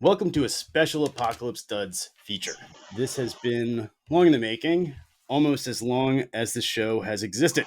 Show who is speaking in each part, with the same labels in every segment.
Speaker 1: Welcome to a special Apocalypse Duds feature. This has been long in the making, almost as long as the show has existed.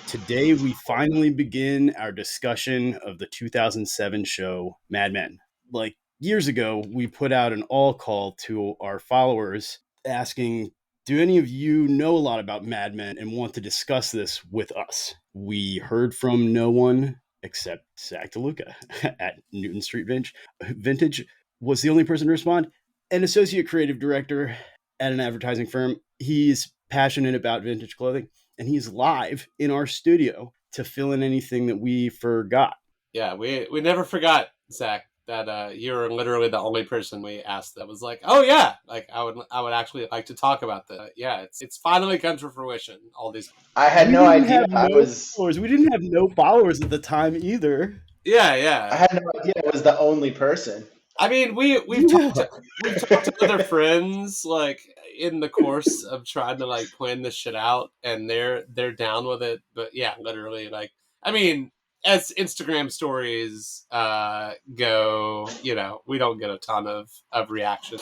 Speaker 1: Today, we finally begin our discussion of the 2007 show Mad Men. Like years ago, we put out an all call to our followers asking, do any of you know a lot about Mad Men and want to discuss this with us? We heard from no one except Zach DeLuca at Newton Street Vintage was the only person to respond. An associate creative director at an advertising firm. He's passionate about vintage clothing, and he's live in our studio to fill in anything that we forgot.
Speaker 2: Yeah, we never forgot, Zach, that you're literally the only person we asked that was like, oh yeah, like I would actually like to talk about that. Yeah, it's finally come to fruition. All these.
Speaker 3: I had no idea.
Speaker 1: We didn't have no followers at the time either.
Speaker 2: Yeah.
Speaker 3: I had no idea I was the only person.
Speaker 2: I mean, we've talked to other friends like in the course of trying to like plan this shit out, and they're down with it. But yeah, literally, like, I mean, as Instagram stories go, you know, we don't get a ton of reaction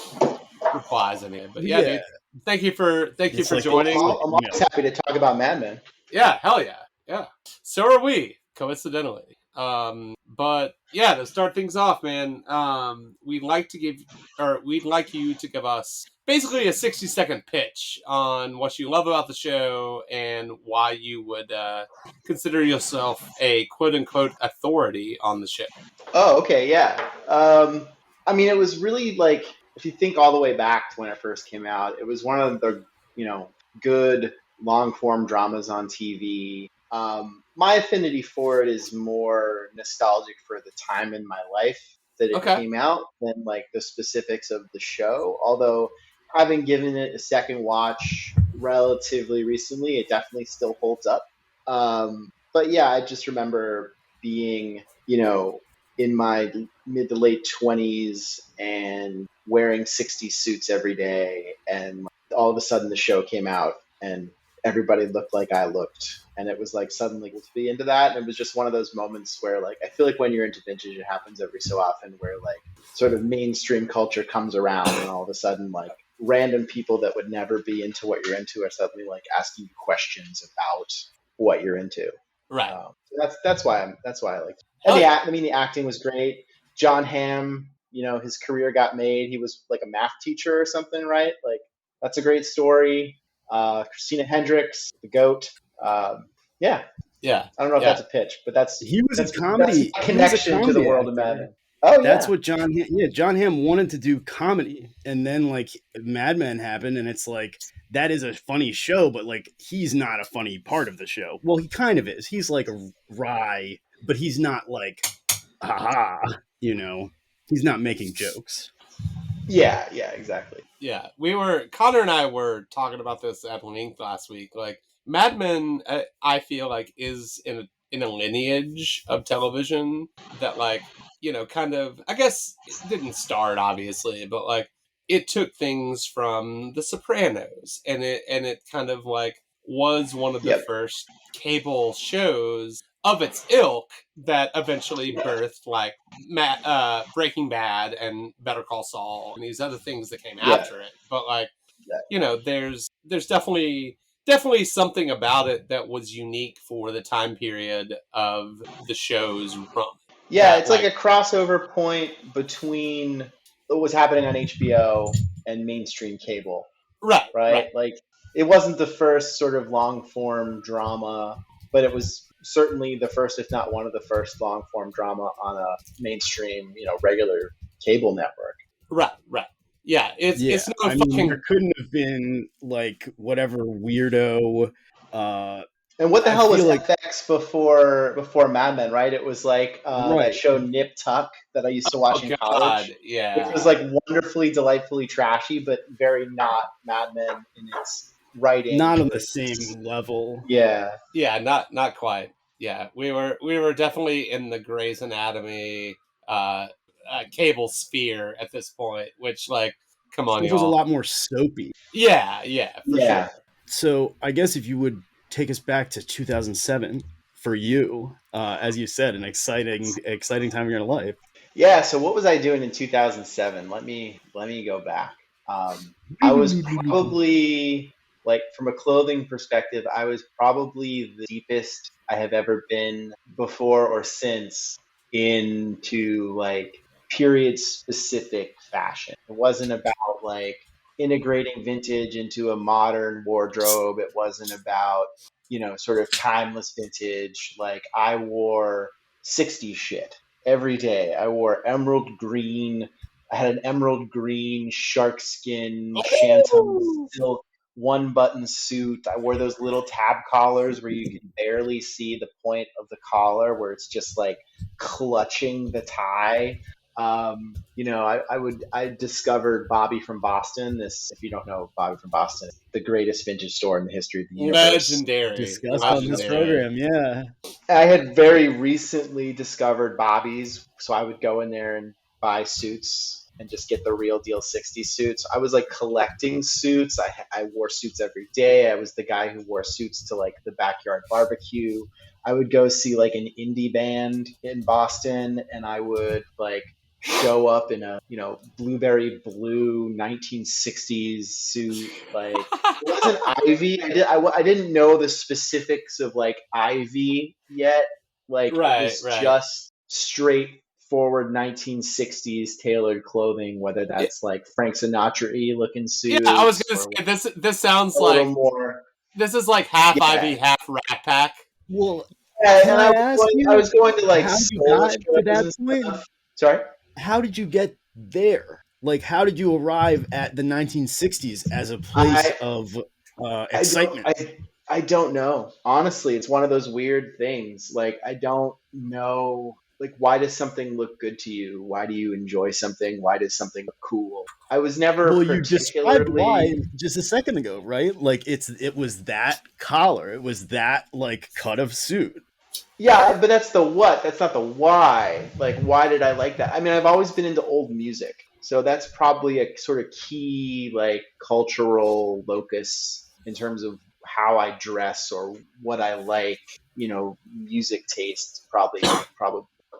Speaker 2: replies in it. But yeah, dude, thank you for joining.
Speaker 3: I'm always happy to talk about Mad Men.
Speaker 2: Yeah, hell yeah. So are we, coincidentally. But yeah, to start things off, man, we'd like you to give us basically a 60-second pitch on what you love about the show and why you would consider yourself a quote-unquote authority on the show.
Speaker 3: Oh, okay, yeah. I mean, it was really like, if you think all the way back to when it first came out, it was one of the, good long-form dramas on TV. My affinity for it is more nostalgic for the time in my life that it came out than like the specifics of the show. Although having given it a second watch relatively recently, it definitely still holds up. But yeah, I just remember being, in my mid to late 20s and wearing 60s suits every day. And all of a sudden the show came out and everybody looked like I looked. And it was like suddenly to be into that. And it was just one of those moments where like, I feel like when you're into vintage, it happens every so often where like sort of mainstream culture comes around and all of a sudden like random people that would never be into what you're into are suddenly like asking you questions about what you're into.
Speaker 2: Right.
Speaker 3: So that's why I liked it. And the acting was great. John Hamm, his career got made. He was like a math teacher or something, right? Like that's a great story. Christina Hendricks, the GOAT. Yeah. I don't know if that's a pitch, but that's
Speaker 1: a comedy
Speaker 3: connection to the world of Mad Men. Oh,
Speaker 1: that's what John Hamm wanted to do comedy, and then like Mad Men happened, and it's like that is a funny show, but like he's not a funny part of the show. Well, he kind of is. He's like a wry, but he's not like haha. He's not making jokes.
Speaker 3: Yeah, exactly.
Speaker 2: Yeah, Connor and I were talking about this at length last week. Like Mad Men, I feel like is in a lineage of television that like, kind of, I guess it didn't start obviously, but like it took things from The Sopranos and it kind of like was one of the first cable shows of its ilk that eventually birthed like Breaking Bad and Better Call Saul and these other things that came after it. But like, there's definitely something about it that was unique for the time period of the show's run.
Speaker 3: Yeah, it's like a crossover point between what was happening on HBO and mainstream cable. Right? Like it wasn't the first sort of long form drama, but it was certainly the first, if not one of the first long form drama on a mainstream, regular cable network.
Speaker 2: Right. Yeah, it's no fucking.
Speaker 1: There couldn't have been like whatever weirdo.
Speaker 3: And what the hell was FX before Mad Men? Right, it was like that show Nip Tuck that I used to watch in college.
Speaker 2: Yeah,
Speaker 3: it was like wonderfully, delightfully trashy, but very not Mad Men in its writing.
Speaker 1: Not on the same level.
Speaker 3: Yeah,
Speaker 2: not quite. Yeah, we were definitely in the Grey's Anatomy cable sphere at this point, which like, come on,
Speaker 1: it was a lot more soapy.
Speaker 2: Yeah, for sure.
Speaker 1: So I guess if you would take us back to 2007 for you, as you said, an exciting time in your life.
Speaker 3: Yeah, so what was I doing in 2007? Let me go back. I was probably like from a clothing perspective, I was probably the deepest I have ever been before or since into like period specific fashion. It wasn't about like integrating vintage into a modern wardrobe. It wasn't about, sort of timeless vintage. Like I wore 60s shit every day. I wore emerald green. I had an emerald green shark skin shantung
Speaker 2: Oh,
Speaker 3: silk one button suit. I wore those little tab collars where you can barely see the point of the collar, where it's just like clutching the tie. I discovered Bobby from Boston. This, if you don't know Bobby from Boston, the greatest vintage store in the history of the universe.
Speaker 2: legendary,
Speaker 1: Discussed on this
Speaker 2: legendary.
Speaker 1: program. Yeah.
Speaker 3: I had very recently discovered Bobby's, so I would go in there and buy suits and just get the real deal 60 suits. I was like collecting suits. I wore suits every day. I was the guy who wore suits to like the backyard barbecue. I would go see like an indie band in Boston, and I would like show up in a blueberry blue 1960s suit. Like it wasn't Ivy. I didn't know the specifics of like Ivy yet. Like it
Speaker 2: Right,
Speaker 3: was
Speaker 2: right.
Speaker 3: just straightforward 1960s tailored clothing, whether
Speaker 2: Yeah,
Speaker 3: that's like Frank Sinatra-y looking
Speaker 2: yeah, I was
Speaker 3: suits
Speaker 2: gonna
Speaker 3: or
Speaker 2: say this sounds
Speaker 3: a little
Speaker 2: like
Speaker 3: more.
Speaker 2: this is like half Ivy,
Speaker 3: Yeah.
Speaker 2: half Rat Pack.
Speaker 1: Well,
Speaker 3: Yeah,
Speaker 1: can
Speaker 3: and
Speaker 1: I
Speaker 3: I was
Speaker 1: ask
Speaker 3: going I
Speaker 1: you
Speaker 3: was going to like
Speaker 1: how you
Speaker 3: soul
Speaker 1: got to
Speaker 3: shows
Speaker 1: that
Speaker 3: and
Speaker 1: point?
Speaker 3: stuff. Sorry?
Speaker 1: How did you get there? Like, how did you arrive at the 1960s as a place
Speaker 3: I
Speaker 1: of
Speaker 3: I don't
Speaker 1: excitement?
Speaker 3: I don't know. Honestly, it's one of those weird things. Like I don't know, like why does something look good to you? Why do you enjoy something? Why does something look cool? I was never
Speaker 1: Well, you described why
Speaker 3: particularly.
Speaker 1: just a second ago, right? Like it was that collar, it was that like cut of suit.
Speaker 3: Yeah, but that's the what. That's not the why. Like why did I like that? I mean, I've always been into old music. So that's probably a sort of key like cultural locus in terms of how I dress or what I like. Music taste probably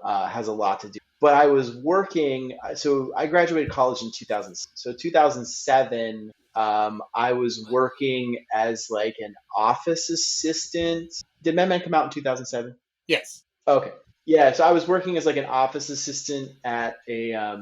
Speaker 3: has a lot to do. But I was working, so I graduated college in 2000. So 2007, I was working as like an office assistant. Did Men Men come out in 2007?
Speaker 2: Yes.
Speaker 3: Okay. Yeah, so I was working as like an office assistant at a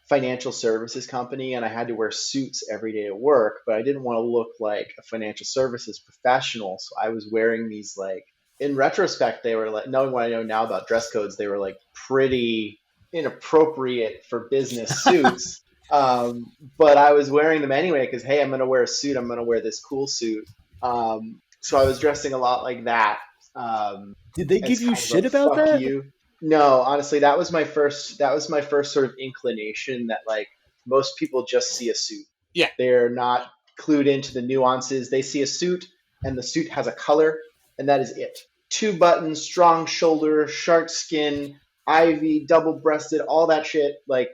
Speaker 3: financial services company, and I had to wear suits every day at work, but I didn't want to look like a financial services professional. So I was wearing these like, in retrospect, they were like, knowing what I know now about dress codes, they were like pretty inappropriate for business suits. But I was wearing them anyway because, hey, I'm going to wear a suit. I'm going to wear this cool suit. So I was dressing a lot like that. Um,
Speaker 1: Did they
Speaker 3: as
Speaker 1: give you
Speaker 3: kind of a
Speaker 1: shit about
Speaker 3: fuck
Speaker 1: that?
Speaker 3: you. No, honestly, that was my first sort of inclination that like most people just see a suit.
Speaker 2: Yeah.
Speaker 3: They're not clued into the nuances. They see a suit and the suit has a color and that is it. Two buttons, strong shoulder, shark skin, ivy, double breasted, all that shit. Like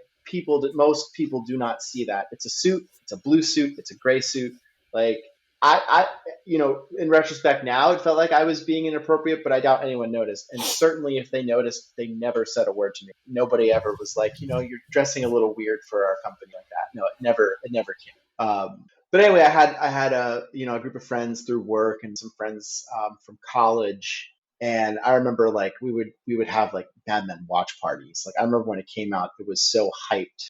Speaker 3: most people do not see that. It's a suit, it's a blue suit, it's a gray suit. Like I in retrospect now, it felt like I was being inappropriate, but I doubt anyone noticed. And certainly if they noticed, they never said a word to me. Nobody ever was like, you're dressing a little weird for our company like that. No, it never came. But anyway, I had a group of friends through work and some friends from college. And I remember like we would have like Mad Men watch parties. Like I remember when it came out, it was so hyped.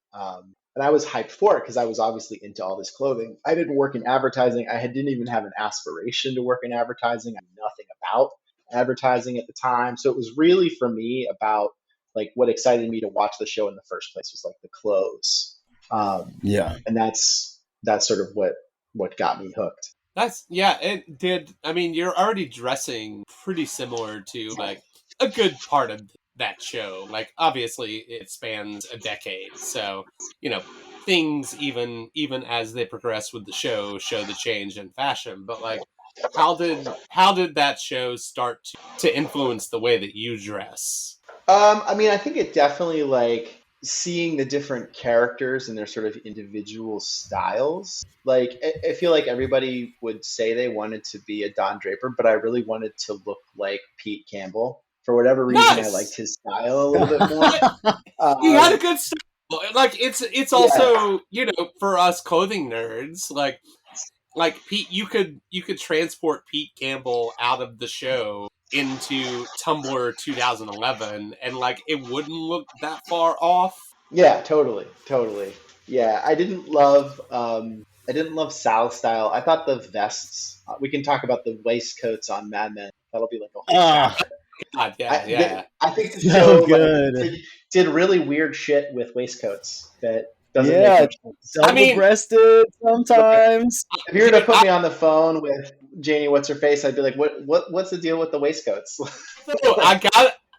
Speaker 3: And I was hyped for it because I was obviously into all this clothing. I didn't work in advertising. Didn't even have an aspiration to work in advertising. I knew nothing about advertising at the time. So it was really for me about like what excited me to watch the show in the first place was like the clothes.
Speaker 1: Yeah.
Speaker 3: And that's sort of what got me hooked.
Speaker 2: That's yeah, it did. I mean, you're already dressing pretty similar to like a good part of that show. Like obviously it spans a decade. So, you know, things even as they progress with the show the change in fashion, but like how did that show start to influence the way that you dress?
Speaker 3: I mean, I think it definitely like seeing the different characters and their sort of individual styles. Like, I feel like everybody would say they wanted to be a Don Draper, but I really wanted to look like Pete Campbell For whatever reason, I
Speaker 2: Nice.
Speaker 3: liked his style a little bit more.
Speaker 2: He had a good style. Like it's also for us clothing nerds like Pete, you could transport Pete Campbell out of the show into Tumblr 2011, and like it wouldn't look that far off.
Speaker 3: Yeah, totally. Yeah, I didn't love Sal's style. I thought the vests. We can talk about the waistcoats on Mad Men. That'll be like a whole chapter.
Speaker 2: God, yeah.
Speaker 3: I think the
Speaker 1: So
Speaker 3: show
Speaker 1: good.
Speaker 3: did really weird shit with waistcoats that doesn't
Speaker 1: Yeah,
Speaker 3: make much sense.
Speaker 1: double-breasted sometimes.
Speaker 3: If you were to put me on the phone with Janie, what's her face, I'd be like, what's the deal with the waistcoats?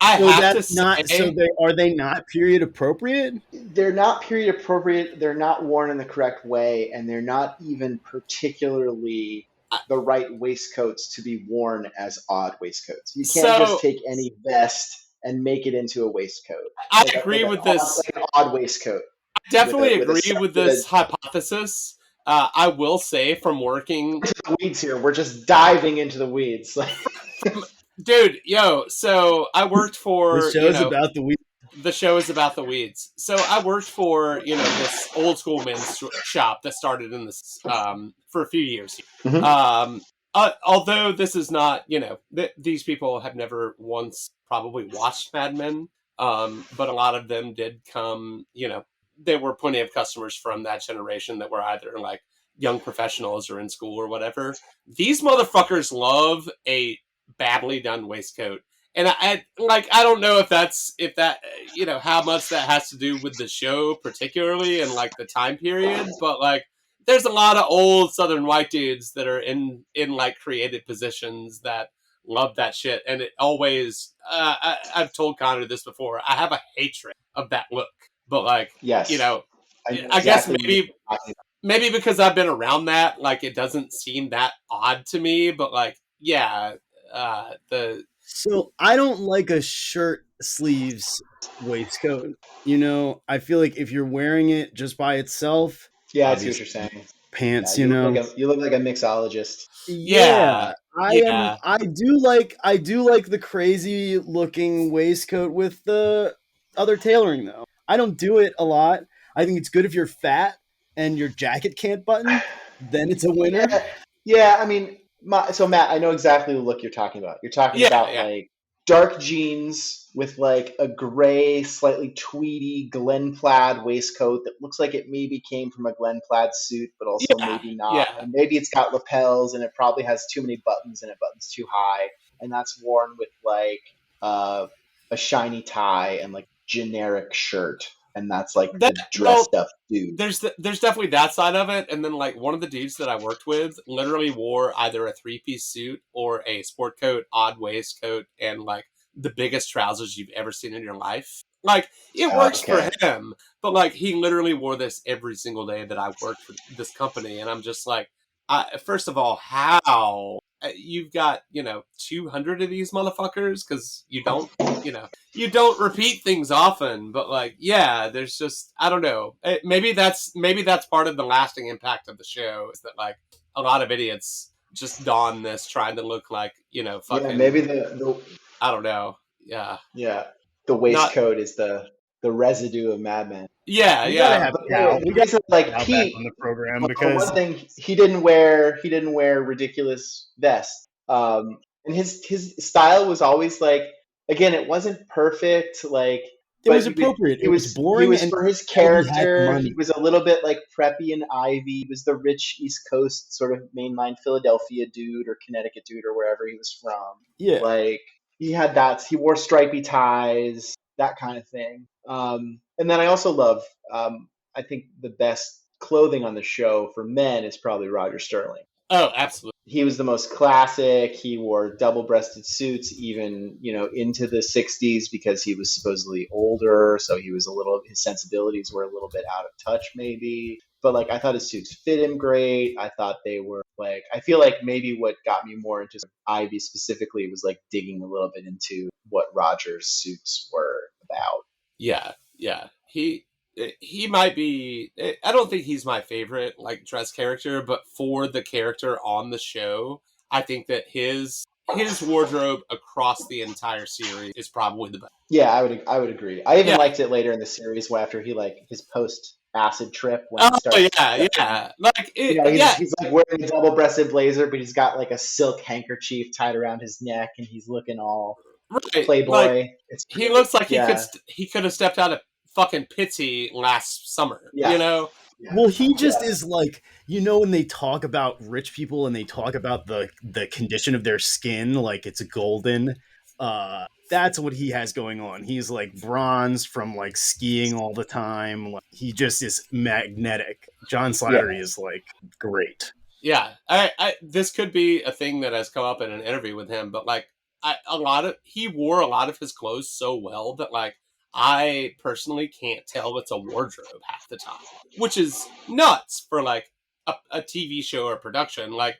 Speaker 1: Are they not period appropriate?
Speaker 3: They're not period appropriate. They're not worn in the correct way, and they're not even particularly the right waistcoats to be worn as odd waistcoats. You can't just take any vest and make it into a waistcoat.
Speaker 2: I agree with this.
Speaker 3: Like an odd waistcoat.
Speaker 2: I definitely agree with this hypothesis. I will say from working
Speaker 3: the weeds here, we're just diving into the weeds.
Speaker 2: Dude, so I worked for
Speaker 1: the show's about the weeds.
Speaker 2: The show is about the weeds. So I worked for this old school men's shop that started in this for a few years.
Speaker 3: Mm-hmm.
Speaker 2: Although this is not these people have never once probably watched Mad Men, but a lot of them did come. There were plenty of customers from that generation that were either like young professionals or in school or whatever. These motherfuckers love a badly done waistcoat. And I don't know if that how much that has to do with the show particularly and like the time period, but like there's a lot of old Southern white dudes that are in like creative positions that love that shit. And it always, I've told Connor this before, I have a hatred of that look. But like,
Speaker 3: yes,
Speaker 2: I guess maybe because I've been around that, like it doesn't seem that odd to me. But like, yeah,
Speaker 1: So I don't like a shirt sleeves waistcoat. I feel like if you're wearing it just by itself,
Speaker 3: I see what you're saying.
Speaker 1: Pants,
Speaker 3: you look like a mixologist.
Speaker 1: Yeah. I do like the crazy looking waistcoat with the other tailoring though. I don't do it a lot. I think it's good if you're fat and your jacket can't button, then it's a winner.
Speaker 3: Yeah, I mean, so Matt, I know exactly the look you're talking about. You're talking about like dark jeans with like a gray, slightly tweedy Glen Plaid waistcoat that looks like it maybe came from a Glen Plaid suit, but also maybe not.
Speaker 2: Yeah.
Speaker 3: And maybe it's got lapels and it probably has too many buttons and it buttons too high. And that's worn with like a shiny tie and like generic shirt. And that's like the dressed up dude.
Speaker 2: There's definitely that side of it. And then like one of the dudes that I worked with literally wore either a 3-piece suit or a sport coat, odd waistcoat, and like the biggest trousers you've ever seen in your life. Like it works for him, but like he literally wore this every single day that I worked for this company. And I'm just like, first of all, how you've got 200 of these motherfuckers because you don't repeat things often, but like there's just I don't know, maybe that's part of the lasting impact of the show is that like a lot of idiots just don this trying to look like fucking
Speaker 3: maybe the
Speaker 2: I don't know
Speaker 3: the waistcoat is the residue of Mad Men.
Speaker 1: We gotta have Cal. We got
Speaker 3: like Pete
Speaker 1: on the program because
Speaker 3: one thing he didn't wear ridiculous vests. And his style was always like, again, it wasn't perfect. Like
Speaker 1: it was appropriate. It was boring.
Speaker 3: He was for his character. He was a little bit like preppy and Ivy. He was the rich East Coast sort of mainline Philadelphia dude or Connecticut dude or wherever he was from.
Speaker 1: Yeah,
Speaker 3: like he had that. He wore stripy ties, that kind of thing. And then I also love, I think the best clothing on the show for men is probably Roger Sterling.
Speaker 2: Oh, absolutely.
Speaker 3: He was the most classic. He wore double-breasted suits even, into the 60s because he was supposedly older. So he was his sensibilities were a little bit out of touch maybe. But like, I thought his suits fit him great. I thought they were like, I feel like maybe what got me more into Ivy specifically was like digging a little bit into what Roger's suits were about.
Speaker 2: Yeah. He might be, I don't think he's my favorite like dress character, but for the character on the show, I think that his his wardrobe across the entire series is probably the best.
Speaker 3: Yeah, I would agree. I even
Speaker 2: Yeah.
Speaker 3: liked it later in the series after he like his post acid trip when
Speaker 2: Oh
Speaker 3: he starts.
Speaker 2: yeah. Like
Speaker 3: You
Speaker 2: it,
Speaker 3: know,
Speaker 2: yeah,
Speaker 3: he's like wearing a double breasted blazer, but he's got like a silk handkerchief tied around his neck, and he's looking all
Speaker 2: right. Like
Speaker 3: playboy. It's
Speaker 2: he
Speaker 3: great.
Speaker 2: looks like
Speaker 3: Yeah,
Speaker 2: he could have stepped out of fucking Pitsy last summer.
Speaker 3: yeah, yeah,
Speaker 1: Well, he just
Speaker 3: yeah.
Speaker 1: is like, when they talk about rich people and they talk about the condition of their skin, like it's golden. That's what he has going on. He's like bronze from like skiing all the time. Like, he just is magnetic. John
Speaker 3: Yeah.
Speaker 1: Slattery is like great.
Speaker 2: Yeah, I this could be a thing that has come up in an interview with him, but like he wore a lot of his clothes so well that like I personally can't tell it's a wardrobe half the time, which is nuts for like a TV show or production. Like,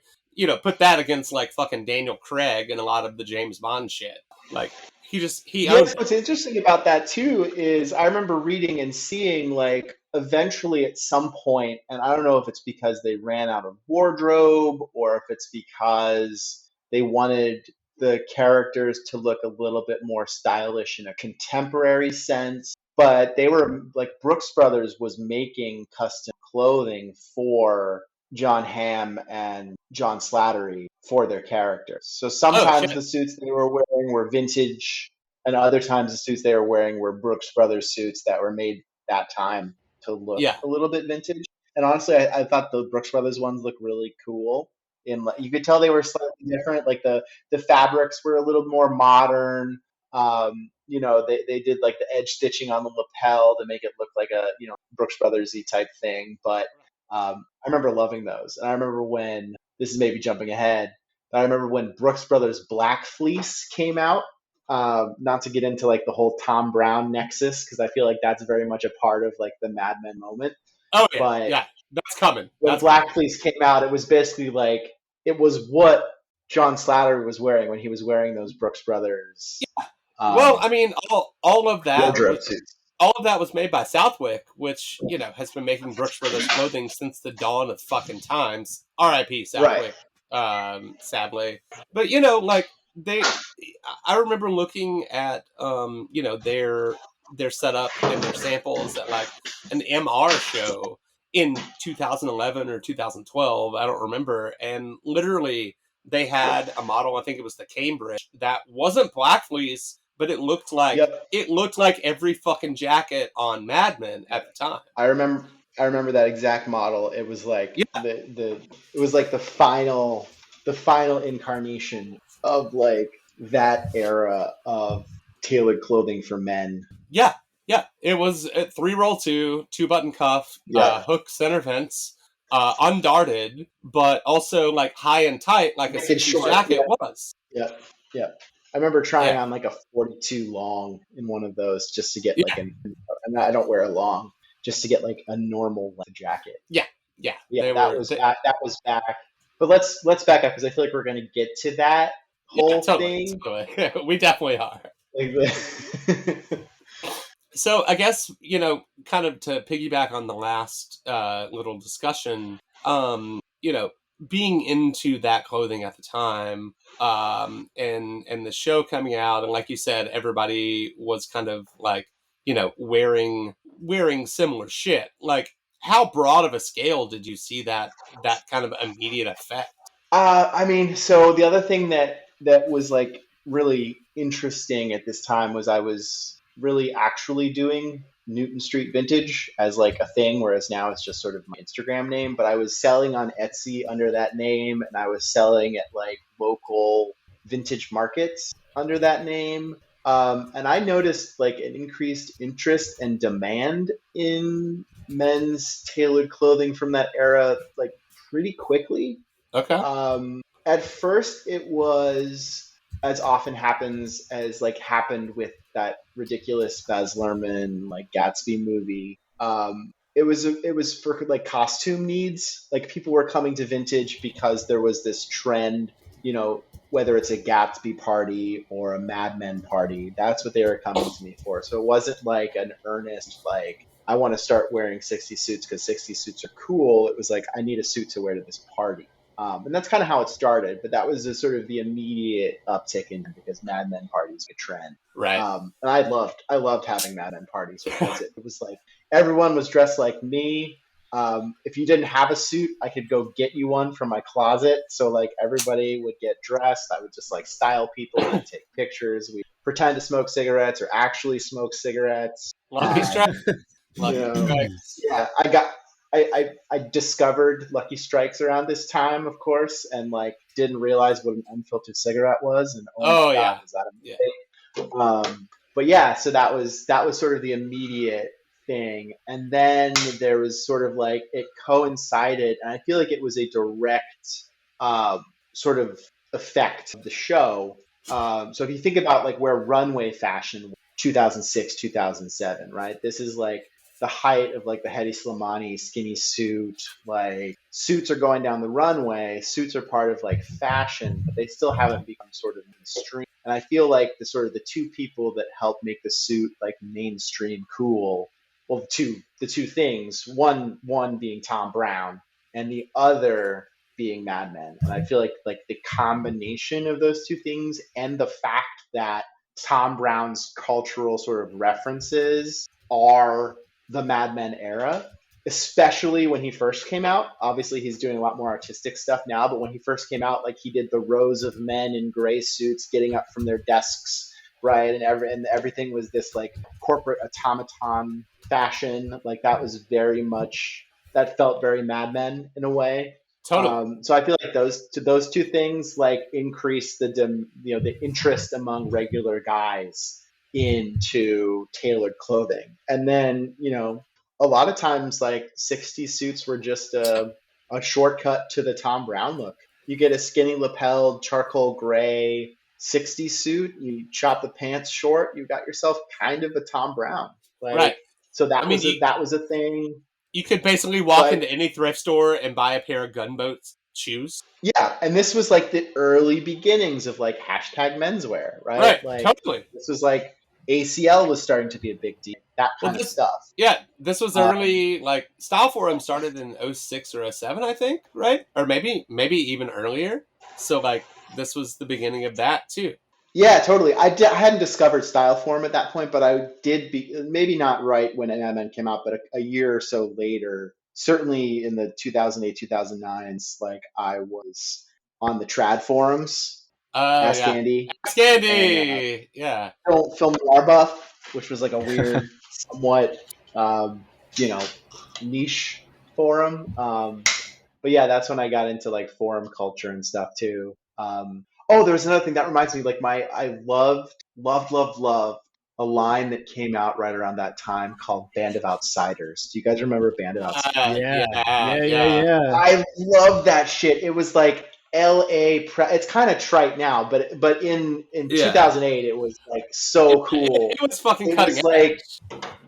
Speaker 2: put that against like fucking Daniel Craig and a lot of the James Bond shit. Like he
Speaker 3: Yeah,
Speaker 2: owns it.
Speaker 3: what's interesting about that too is I remember reading and seeing like eventually at some point, and I don't know if it's because they ran out of wardrobe or if it's because they wanted the characters to look a little bit more stylish in a contemporary sense, but they were like Brooks Brothers was making custom clothing for John Hamm and John Slattery for their characters. So
Speaker 2: Oh
Speaker 3: sometimes
Speaker 2: shit.
Speaker 3: the suits they were wearing were vintage, and other times the suits they were wearing were Brooks Brothers suits that were made that time to look
Speaker 2: Yeah.
Speaker 3: a little bit vintage. And honestly, I thought the Brooks Brothers ones looked really cool. You could tell they were slightly different. Like the fabrics were a little more modern. They did like the edge stitching on the lapel to make it look like a Brooks Brothers y type thing. But I remember loving those, and I remember when this is maybe jumping ahead, but I remember when Brooks Brothers Black Fleece came out. Not to get into like the whole Thom Browne nexus, because I feel like that's very much a part of like the Mad Men moment.
Speaker 2: Oh yeah.
Speaker 3: But
Speaker 2: Yeah. That's coming.
Speaker 3: when
Speaker 2: That's coming.
Speaker 3: Black Fleece came out, it was basically like it was what John Slattery was wearing when he was wearing those Brooks Brothers
Speaker 2: Well,
Speaker 3: um,
Speaker 2: I mean, all of that
Speaker 3: wardrobe
Speaker 2: was
Speaker 3: suits.
Speaker 2: made by Southwick, which has been making Brooks Brothers clothing since the dawn of fucking times. R.I.P.
Speaker 3: Right.
Speaker 2: Southwick, sadly. But like I remember looking at their setup and their samples at like an MR show in 2011 or 2012. I don't remember, and literally they had a model. I think it was the Cambridge that wasn't Black Fleece, but
Speaker 3: Yep.
Speaker 2: it looked like every fucking jacket on Mad Men at the time.
Speaker 3: I remember that exact model. It was like
Speaker 2: Yeah,
Speaker 3: it was like the final incarnation of like that era of tailored clothing for men.
Speaker 2: yeah, yeah. It was a 3-roll 2-button cuff,
Speaker 3: Yeah.
Speaker 2: hook center vents, undarted, but also like high and tight, like a
Speaker 3: Nick and
Speaker 2: 60s
Speaker 3: short. Yeah.
Speaker 2: jacket was.
Speaker 3: Yeah. Yeah. I remember trying
Speaker 2: Yeah,
Speaker 3: on like a 42 long in one of those just to get like
Speaker 2: yeah,
Speaker 3: and I don't wear a long, just to get like a normal jacket.
Speaker 2: yeah, yeah.
Speaker 3: Yeah, that was back. But let's back up because I feel like we're gonna get to that
Speaker 2: yeah,
Speaker 3: whole
Speaker 2: totally,
Speaker 3: thing.
Speaker 2: totally. We definitely are.
Speaker 3: Like
Speaker 2: So I guess kind of to piggyback on the last little discussion, being into that clothing at the time, and the show coming out, and like you said, everybody was kind of like wearing similar shit. Like, how broad of a scale did you see that kind of immediate effect?
Speaker 3: I mean, so the other thing that was like really interesting at this time was I was really actually doing Newton Street Vintage as like a thing, whereas now it's just sort of my Instagram name. But I was selling on Etsy under that name, and I was selling at like local vintage markets under that name. And I noticed like an increased interest and demand in men's tailored clothing from that era, like pretty quickly.
Speaker 2: Okay.
Speaker 3: At first, it was, as often happens, as like happened with that ridiculous Baz Luhrmann like Gatsby movie. It was for like costume needs. Like people were coming to vintage because there was this trend, whether it's a Gatsby party or a Mad Men party. That's what they were coming to me for. So it wasn't like an earnest like I want to start wearing 60 suits because 60 suits are cool. It was like I need a suit to wear to this party. And that's kind of how it started. But that was sort of the immediate uptick in because Mad Men parties were a trend.
Speaker 2: Right.
Speaker 3: And I loved having Mad Men parties because it was like everyone was dressed like me. If you didn't have a suit, I could go get you one from my closet. So like everybody would get dressed. I would just like style people. We'd take pictures. We pretend to smoke cigarettes or actually smoke cigarettes.
Speaker 2: Lucky Strike. Lucky
Speaker 3: You know,
Speaker 2: Strikes.
Speaker 3: yeah, I discovered Lucky Strikes around this time, of course, and like didn't realize what an unfiltered cigarette was, and oh my God, is that amazing? But yeah, so that was sort of the immediate thing, and then there was sort of like it coincided, and I feel like it was a direct sort of effect of the show. So if you think about like where runway fashion was, 2006, 2007, right? This is like the height of like the Hedi Slimani skinny suit. Like suits are going down the runway. Suits are part of like fashion, but they still haven't become sort of mainstream. And I feel like the sort of the two people that help make the suit like mainstream cool. Well, the two things. One being Thom Browne, and the other being Mad Men. And I feel like the combination of those two things and the fact that Thom Browne's cultural sort of references are the Mad Men era, especially when he first came out. Obviously, he's doing a lot more artistic stuff now, but when he first came out, like he did the rows of men in gray suits getting up from their desks, right? And everything was this like corporate automaton fashion. Like that was very much that felt very Mad Men in a way.
Speaker 2: Totally.
Speaker 3: So I feel like those two things like increase the interest among regular guys into tailored clothing. And then, a lot of times like 60s suits were just a shortcut to the Thom Browne look. You get a skinny lapelled charcoal gray 60s suit, you chop the pants short, you got yourself kind of a Thom Browne. Like,
Speaker 2: right.
Speaker 3: So that was a thing.
Speaker 2: You could basically walk into any thrift store and buy a pair of gunboat shoes.
Speaker 3: Yeah, and this was like the early beginnings of like hashtag menswear, right? Like
Speaker 2: totally.
Speaker 3: This was like ACL was starting to be a big deal, that kind of stuff.
Speaker 2: Yeah, this was early, like Style Forum started in 06 or 07, I think, right? Or maybe even earlier. So like this was the beginning of that too.
Speaker 3: Yeah, totally. I hadn't discovered Style Form at that point, but I did maybe not right when MMN came out, but a year or so later, certainly in the 2008, 2009s, like I was on the trad forums, Ask Andy.
Speaker 2: Ask Andy! Yeah.
Speaker 3: Film Noir Buff, which was like a weird, somewhat, niche forum. But yeah, that's when I got into like forum culture and stuff too. Oh, there was another thing that reminds me, like I loved a line that came out right around that time called Band of Outsiders. Do you guys remember Band of Outsiders?
Speaker 1: Yeah.
Speaker 3: I love that shit. It was like LA it's kind of trite now, but in 2008 it was like so cool.
Speaker 2: It was fucking cutting edge.
Speaker 3: Like,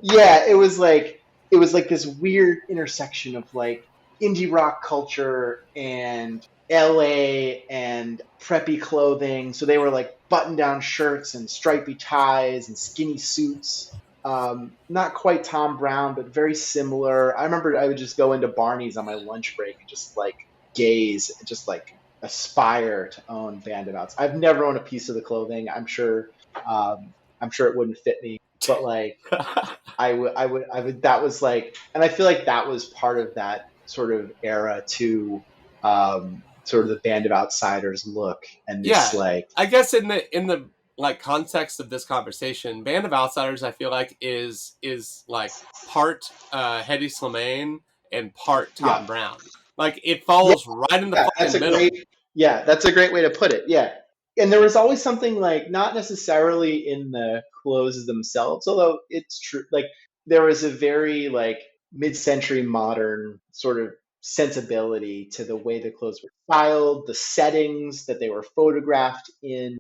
Speaker 3: yeah, it was like this weird intersection of like indie rock culture and LA and preppy clothing. So they were like button down shirts and stripy ties and skinny suits. Not quite Thom Browne, but very similar. I remember I would just go into Barney's on my lunch break and just like gaze, just like aspire to own Band of Outs. I've never owned a piece of the clothing. I'm sure it wouldn't fit me, but like I would. That was like, and I feel like that was part of that sort of era too. Sort of the Band of Outsiders look, and this like
Speaker 2: I guess in the like context of this conversation, Band of Outsiders I feel like is like part Hedi Slimane and part Thom Browne. Like it falls right in the fucking middle.
Speaker 3: That's a great way to put it. Yeah. And there was always something like not necessarily in the clothes themselves, although it's true. Like there was a very like mid-century modern sort of sensibility to the way the clothes were styled, the settings that they were photographed in,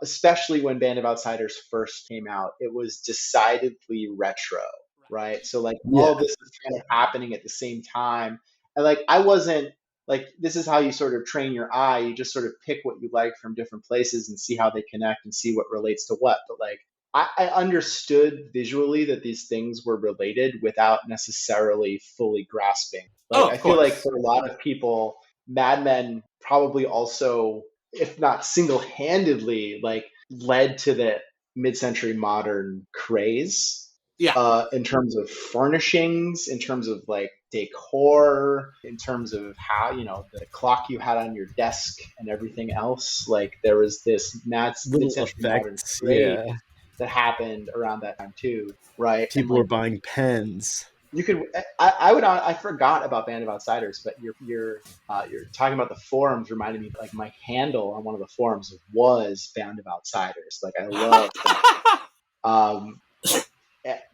Speaker 3: especially when Band of Outsiders first came out. It was decidedly retro, right? So like all this was kind of happening at the same time. And like I wasn't like, this is how you sort of train your eye. You just sort of pick what you like from different places and see how they connect and see what relates to what. But like I understood visually that these things were related without necessarily fully grasping. Like I feel like for a lot of people, Mad Men probably also, if not single-handedly, like led to the mid-century modern craze.
Speaker 2: Yeah.
Speaker 3: In terms of furnishings, in terms of like decor, in terms of how, the clock you had on your desk and everything else. Like there was this
Speaker 1: Little
Speaker 3: mid-century modern
Speaker 1: effects,
Speaker 3: craze
Speaker 1: yeah.
Speaker 3: that happened around that time too, right? And
Speaker 1: People
Speaker 3: like
Speaker 1: were buying pens.
Speaker 3: you could, I forgot about Band of Outsiders, but you're talking about the forums reminded me, like my handle on one of the forums was Band of Outsiders. Like I love that. Um,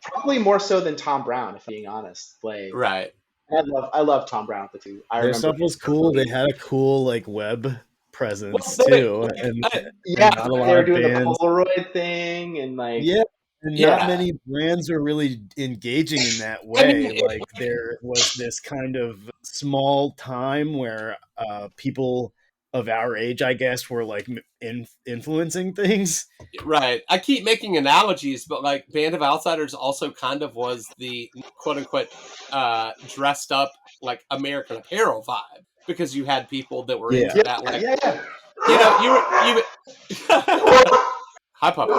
Speaker 3: Probably more so than Thom Browne, if being honest. Like
Speaker 2: Right.
Speaker 3: I love Thom Browne at the two. I
Speaker 1: Their
Speaker 3: remember
Speaker 1: stuff was cool. They had a cool like web presence
Speaker 2: Well,
Speaker 1: too,
Speaker 2: like,
Speaker 3: yeah,
Speaker 1: and not a
Speaker 3: they
Speaker 1: lot
Speaker 3: were
Speaker 1: of
Speaker 3: doing the
Speaker 1: bands.
Speaker 3: Polaroid thing and like
Speaker 1: Yeah, and not
Speaker 2: yeah.
Speaker 1: many brands are really engaging in that
Speaker 2: I mean,
Speaker 1: way. Like there was this kind of small time where people of our age, I guess, were like influencing things.
Speaker 2: right. I keep making analogies, but like Band of Outsiders also kind of was the quote unquote dressed up like American Apparel vibe, because you had people that were into
Speaker 1: Yeah,
Speaker 2: that. Like,
Speaker 3: yeah.
Speaker 2: you hi puppy.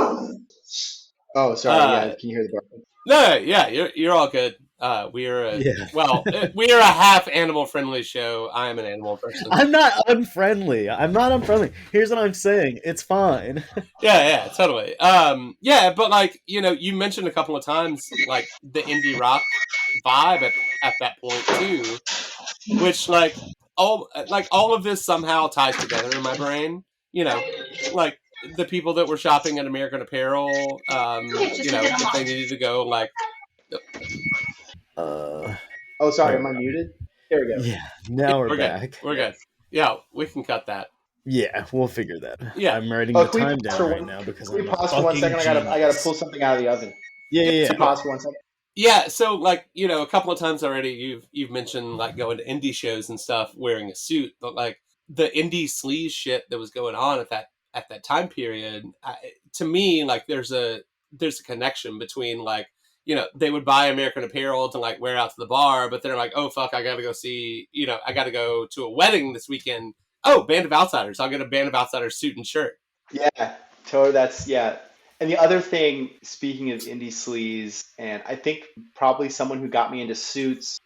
Speaker 3: Oh, sorry. Yeah,
Speaker 2: Uh,
Speaker 3: can you hear the barking?
Speaker 2: no, yeah, you're all good. We are
Speaker 1: yeah.
Speaker 2: we are a half animal friendly show. I am an animal person.
Speaker 1: I'm not unfriendly. I'm not unfriendly. Here's what I'm saying. It's fine.
Speaker 2: Yeah, totally. Yeah, but like, you mentioned a couple of times like the indie rock vibe at that point too, which all of this somehow ties together in my brain. Like the people that were shopping at American Apparel, if they needed to go like,
Speaker 1: Uh,
Speaker 3: Oh, sorry.
Speaker 1: hold
Speaker 3: Am I
Speaker 1: on.
Speaker 3: muted? There we go.
Speaker 1: Yeah,
Speaker 2: yeah,
Speaker 1: now we're
Speaker 2: we're good,
Speaker 1: back.
Speaker 2: we're good. Yeah, we can cut that.
Speaker 1: Yeah, we'll figure that.
Speaker 2: Yeah,
Speaker 1: I'm writing
Speaker 3: Oh,
Speaker 1: the time down right now because
Speaker 3: can we
Speaker 1: I'm a
Speaker 3: pause for 1 second?
Speaker 1: fucking
Speaker 3: I gotta pull
Speaker 1: genius.
Speaker 3: something out of the oven.
Speaker 1: Yeah,
Speaker 2: yeah,
Speaker 1: yeah,
Speaker 3: Can
Speaker 1: yeah.
Speaker 3: we pause for 1 second?
Speaker 2: Yeah, so like, a couple of times already you've mentioned like going to indie shows and stuff wearing a suit, but like the indie sleaze shit that was going on at that time period, to me, like there's a connection between like, they would buy American Apparel to like wear out to the bar, but they're like, oh fuck, I gotta go see, I gotta go to a wedding this weekend. Oh, Band of Outsiders, I'll get a Band of Outsiders suit and shirt.
Speaker 3: Yeah, totally. That's yeah. And the other thing, speaking of indie sleaze, and I think probably someone who got me into suits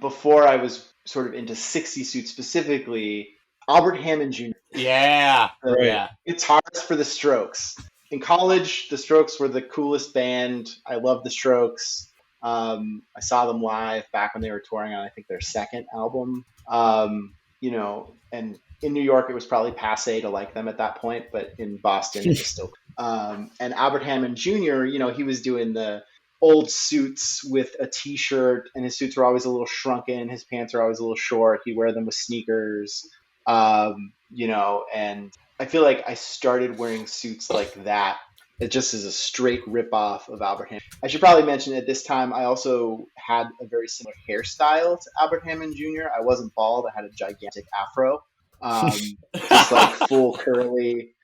Speaker 3: before I was sort of into 60 suits specifically, Albert Hammond Jr.
Speaker 2: Yeah,
Speaker 1: Right.
Speaker 2: yeah.
Speaker 3: Guitarist for the Strokes. In college, the Strokes were the coolest band. I love the Strokes. I saw them live back when they were touring on, I think, their second album. And in New York, it was probably passe to like them at that point, but in Boston, it was still. And Albert Hammond Jr., he was doing the old suits with a T-shirt, and his suits were always a little shrunken. His pants are always a little short. He'd wear them with sneakers, and I feel like I started wearing suits like that. It just is a straight ripoff of Albert Hammond. I should probably mention at this time I also had a very similar hairstyle to Albert Hammond Jr. I wasn't bald; I had a gigantic afro, just like full curly.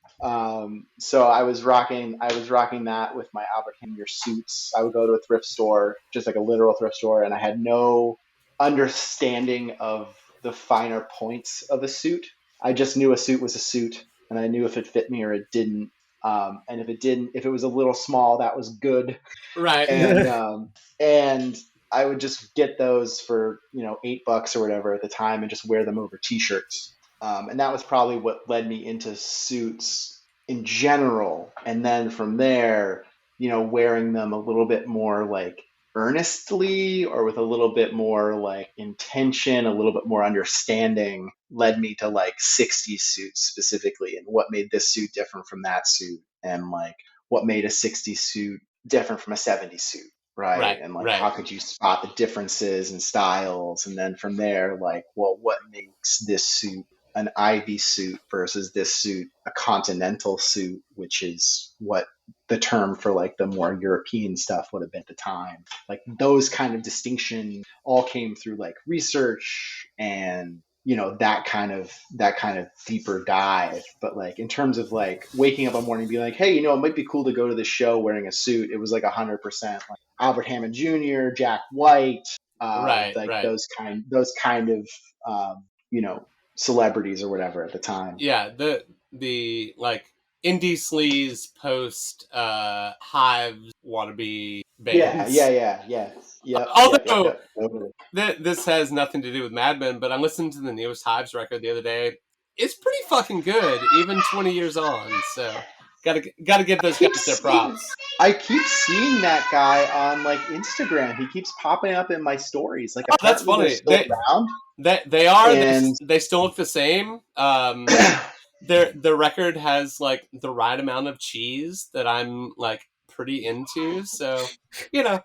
Speaker 3: So I was rocking that with my Albert Hammond suits. I would go to a thrift store, just like a literal thrift store, and I had no understanding of the finer points of a suit. I just knew a suit was a suit, and I knew if it fit me or it didn't. And if it didn't, if it was a little small, that was good.
Speaker 2: Right.
Speaker 3: And I would just get those for $8 or whatever at the time, and just wear them over t-shirts. And that was probably what led me into suits in general. And then from there, wearing them a little bit more like earnestly, or with a little bit more like intention, a little bit more understanding, led me to like 60s suits specifically, and what made this suit different from that suit, and like what made a 60s suit different from a 70s suit, right? And like
Speaker 2: Right.
Speaker 3: how could you spot the differences in styles, and then from there, like, well, what makes this suit an Ivy suit versus this suit a continental suit, which is what the term for like the more European stuff would have been at the time. Like those kind of distinctions all came through like research and that kind of deeper dive. But like in terms of like waking up one morning and being like, hey, it might be cool to go to the show wearing a suit, it was like 100% like Albert Hammond Jr., Jack White,
Speaker 2: Right.
Speaker 3: like
Speaker 2: Right.
Speaker 3: those kind of celebrities or whatever at the time.
Speaker 2: Yeah, the like indie sleaze post Hives wannabe bands.
Speaker 3: Yep.
Speaker 2: Although
Speaker 3: Totally.
Speaker 2: this has nothing to do with Mad Men, but I listened to the newest Hives record the other day. It's pretty fucking good, even 20 years on. So gotta give those guys their props.
Speaker 3: I keep seeing that guy on like Instagram. He keeps popping up in my stories. Like,
Speaker 2: that's funny.
Speaker 3: They're still around.
Speaker 2: They are.
Speaker 3: And
Speaker 2: they still look the same. Their record has like the right amount of cheese that I'm like pretty into. So they're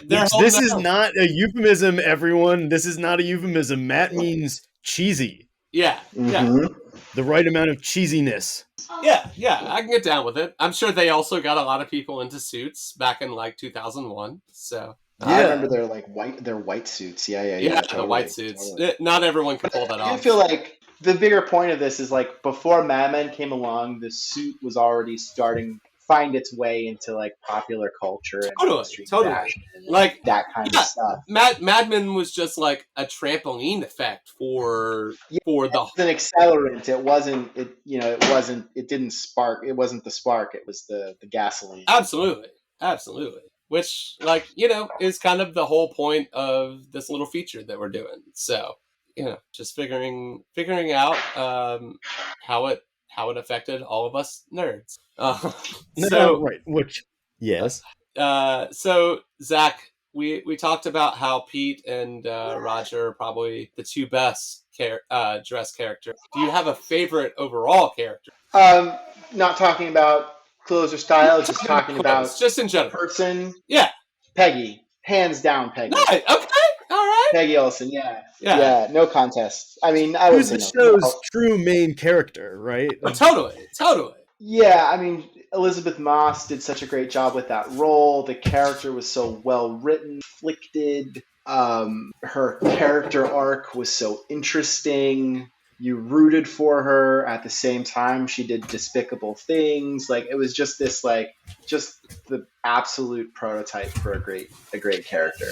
Speaker 1: this is not a euphemism, everyone. This is not a euphemism. Matt means cheesy.
Speaker 2: Yeah.
Speaker 1: The right amount of cheesiness.
Speaker 2: Yeah, I can get down with it. I'm sure they also got a lot of people into Suits back in like 2001. So
Speaker 3: I remember their white suits. Yeah,
Speaker 2: totally, the white suits. Totally. Not everyone can pull that off.
Speaker 3: I feel like the bigger point of this is like before Mad Men came along, the suit was already starting to find its way into like popular culture and
Speaker 2: totally.
Speaker 3: Fashion and
Speaker 2: like
Speaker 3: that kind of stuff.
Speaker 2: Mad Men was just like a trampoline effect for the
Speaker 3: an accelerant. It wasn't. It wasn't. It didn't spark. It wasn't the spark. It was the gasoline.
Speaker 2: Absolutely. Which is kind of the whole point of this little feature that we're doing. So just figuring out how it affected all of us nerds.
Speaker 1: Right. Which yes.
Speaker 2: So Zach, we talked about how Pete and Roger are probably the two best dress characters. Do you have a favorite overall character?
Speaker 3: Not talking about clothes or style, just talking about
Speaker 2: just in general
Speaker 3: person.
Speaker 2: Yeah,
Speaker 3: Peggy, hands down, Peggy.
Speaker 2: Right. Okay, all right.
Speaker 3: Peggy Olsen, yeah, no contest. I mean, I
Speaker 1: who's the show's true main character, right?
Speaker 2: Totally.
Speaker 3: Yeah, I mean, Elizabeth Moss did such a great job with that role. The character was so well written, afflicted. Her character arc was so interesting. You rooted for her at the same time. She did despicable things. Like, it was just this, just the absolute prototype for a great character.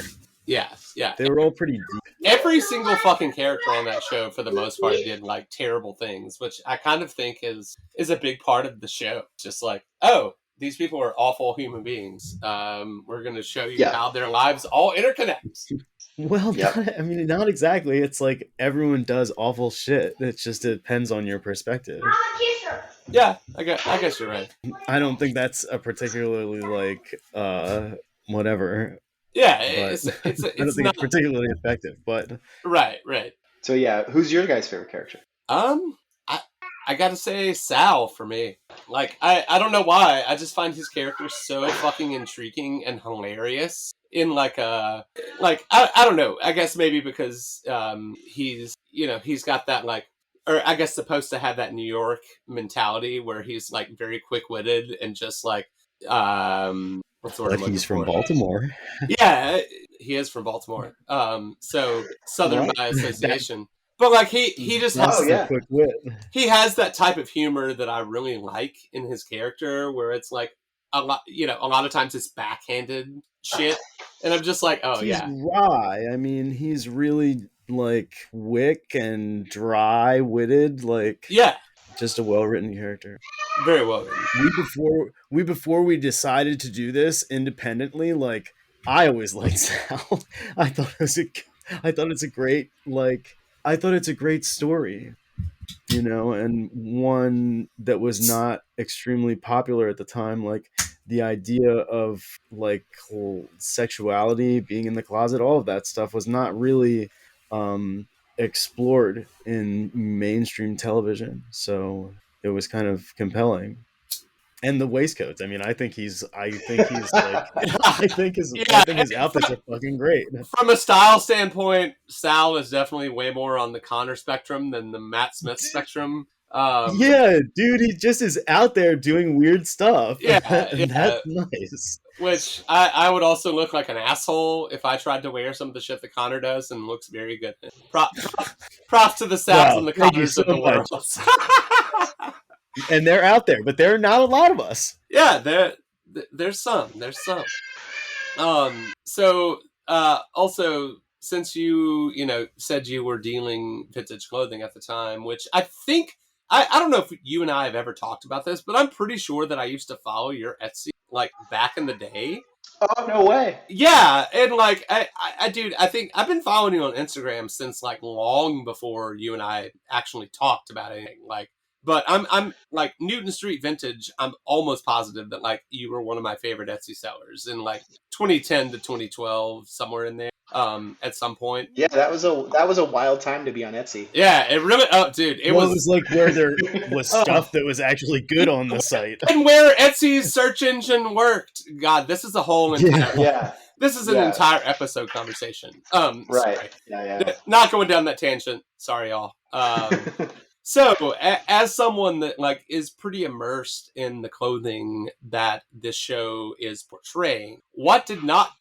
Speaker 2: Yeah.
Speaker 1: They were all pretty deep.
Speaker 2: Every single fucking character on that show, for the most part, did like terrible things, which I kind of think is a big part of the show. Just like, oh, these people are awful human beings. We're going to show you how their lives all interconnect.
Speaker 1: Well, not exactly. It's like everyone does awful shit. It just depends on your perspective.
Speaker 2: Yeah, I guess you're right.
Speaker 1: I don't think that's a particularly whatever.
Speaker 2: Yeah, it's
Speaker 1: I don't think it's particularly effective, but
Speaker 2: right.
Speaker 3: So yeah, who's your guys' favorite character?
Speaker 2: I gotta say Sal for me. Like, I don't know why. I just find his character so fucking intriguing and hilarious. In I don't know. I guess maybe because he's got that or I guess supposed to have that New York mentality where he's like very quick witted and just like what's the word?
Speaker 1: Like he's from Baltimore.
Speaker 2: Yeah, he is from Baltimore. So Southern by association. But like he just has
Speaker 1: quick wit.
Speaker 2: He has that type of humor that I really like in his character, where it's like a lot of times it's backhanded shit, and I'm just like,
Speaker 1: he's dry. I mean, he's really like quick and dry witted, like just a well written character.
Speaker 2: Very well written.
Speaker 1: Before we decided to do this independently, like I always liked Sal. I thought it's a great story, and one that was not extremely popular at the time. Like the idea of like sexuality, being in the closet, all of that stuff was not really explored in mainstream television. So it was kind of compelling. And the waistcoats. I mean, I think his outfits are fucking great.
Speaker 2: From a style standpoint, Sal is definitely way more on the Connor spectrum than the Matt Smith spectrum.
Speaker 1: Yeah, dude, he just is out there doing weird stuff.
Speaker 2: Yeah,
Speaker 1: that's nice.
Speaker 2: Which I would also look like an asshole if I tried to wear some of the shit that Connor does, and looks very good. Props to the Sals and the Connors of the world.
Speaker 1: And they're out there, but there are not a lot of us.
Speaker 2: Yeah, there's some. So also since you said you were dealing vintage clothing at the time, which I think I don't know if you and I have ever talked about this, but I'm pretty sure that I used to follow your Etsy like back in the day.
Speaker 3: Oh, no way.
Speaker 2: Yeah, and like dude, I think I've been following you on Instagram since like long before you and I actually talked about anything. Like, but I'm like Newton Street Vintage. I'm almost positive that like you were one of my favorite Etsy sellers in like 2010 to 2012, somewhere in there. At some point.
Speaker 3: Yeah, that was a wild time to be on Etsy.
Speaker 2: Yeah, it really. Oh, dude, it was
Speaker 1: like where there was stuff that was actually good on the site,
Speaker 2: and where Etsy's search engine worked. God, this is this is an entire episode conversation.
Speaker 3: Right.
Speaker 2: Sorry.
Speaker 3: Yeah.
Speaker 2: Not going down that tangent. Sorry, y'all. So, as someone that like is pretty immersed in the clothing that this show is portraying, what did not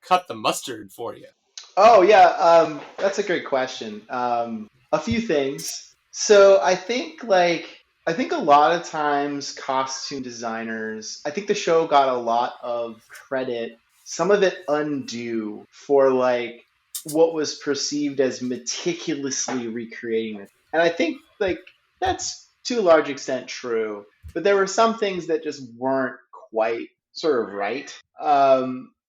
Speaker 2: cut the mustard for you?
Speaker 3: Oh yeah, that's a great question. A few things. So I think a lot of times costume designers, I think the show got a lot of credit, some of it undue, for like what was perceived as meticulously recreating it. And I think like that's to a large extent true, but there were some things that just weren't quite sort of right.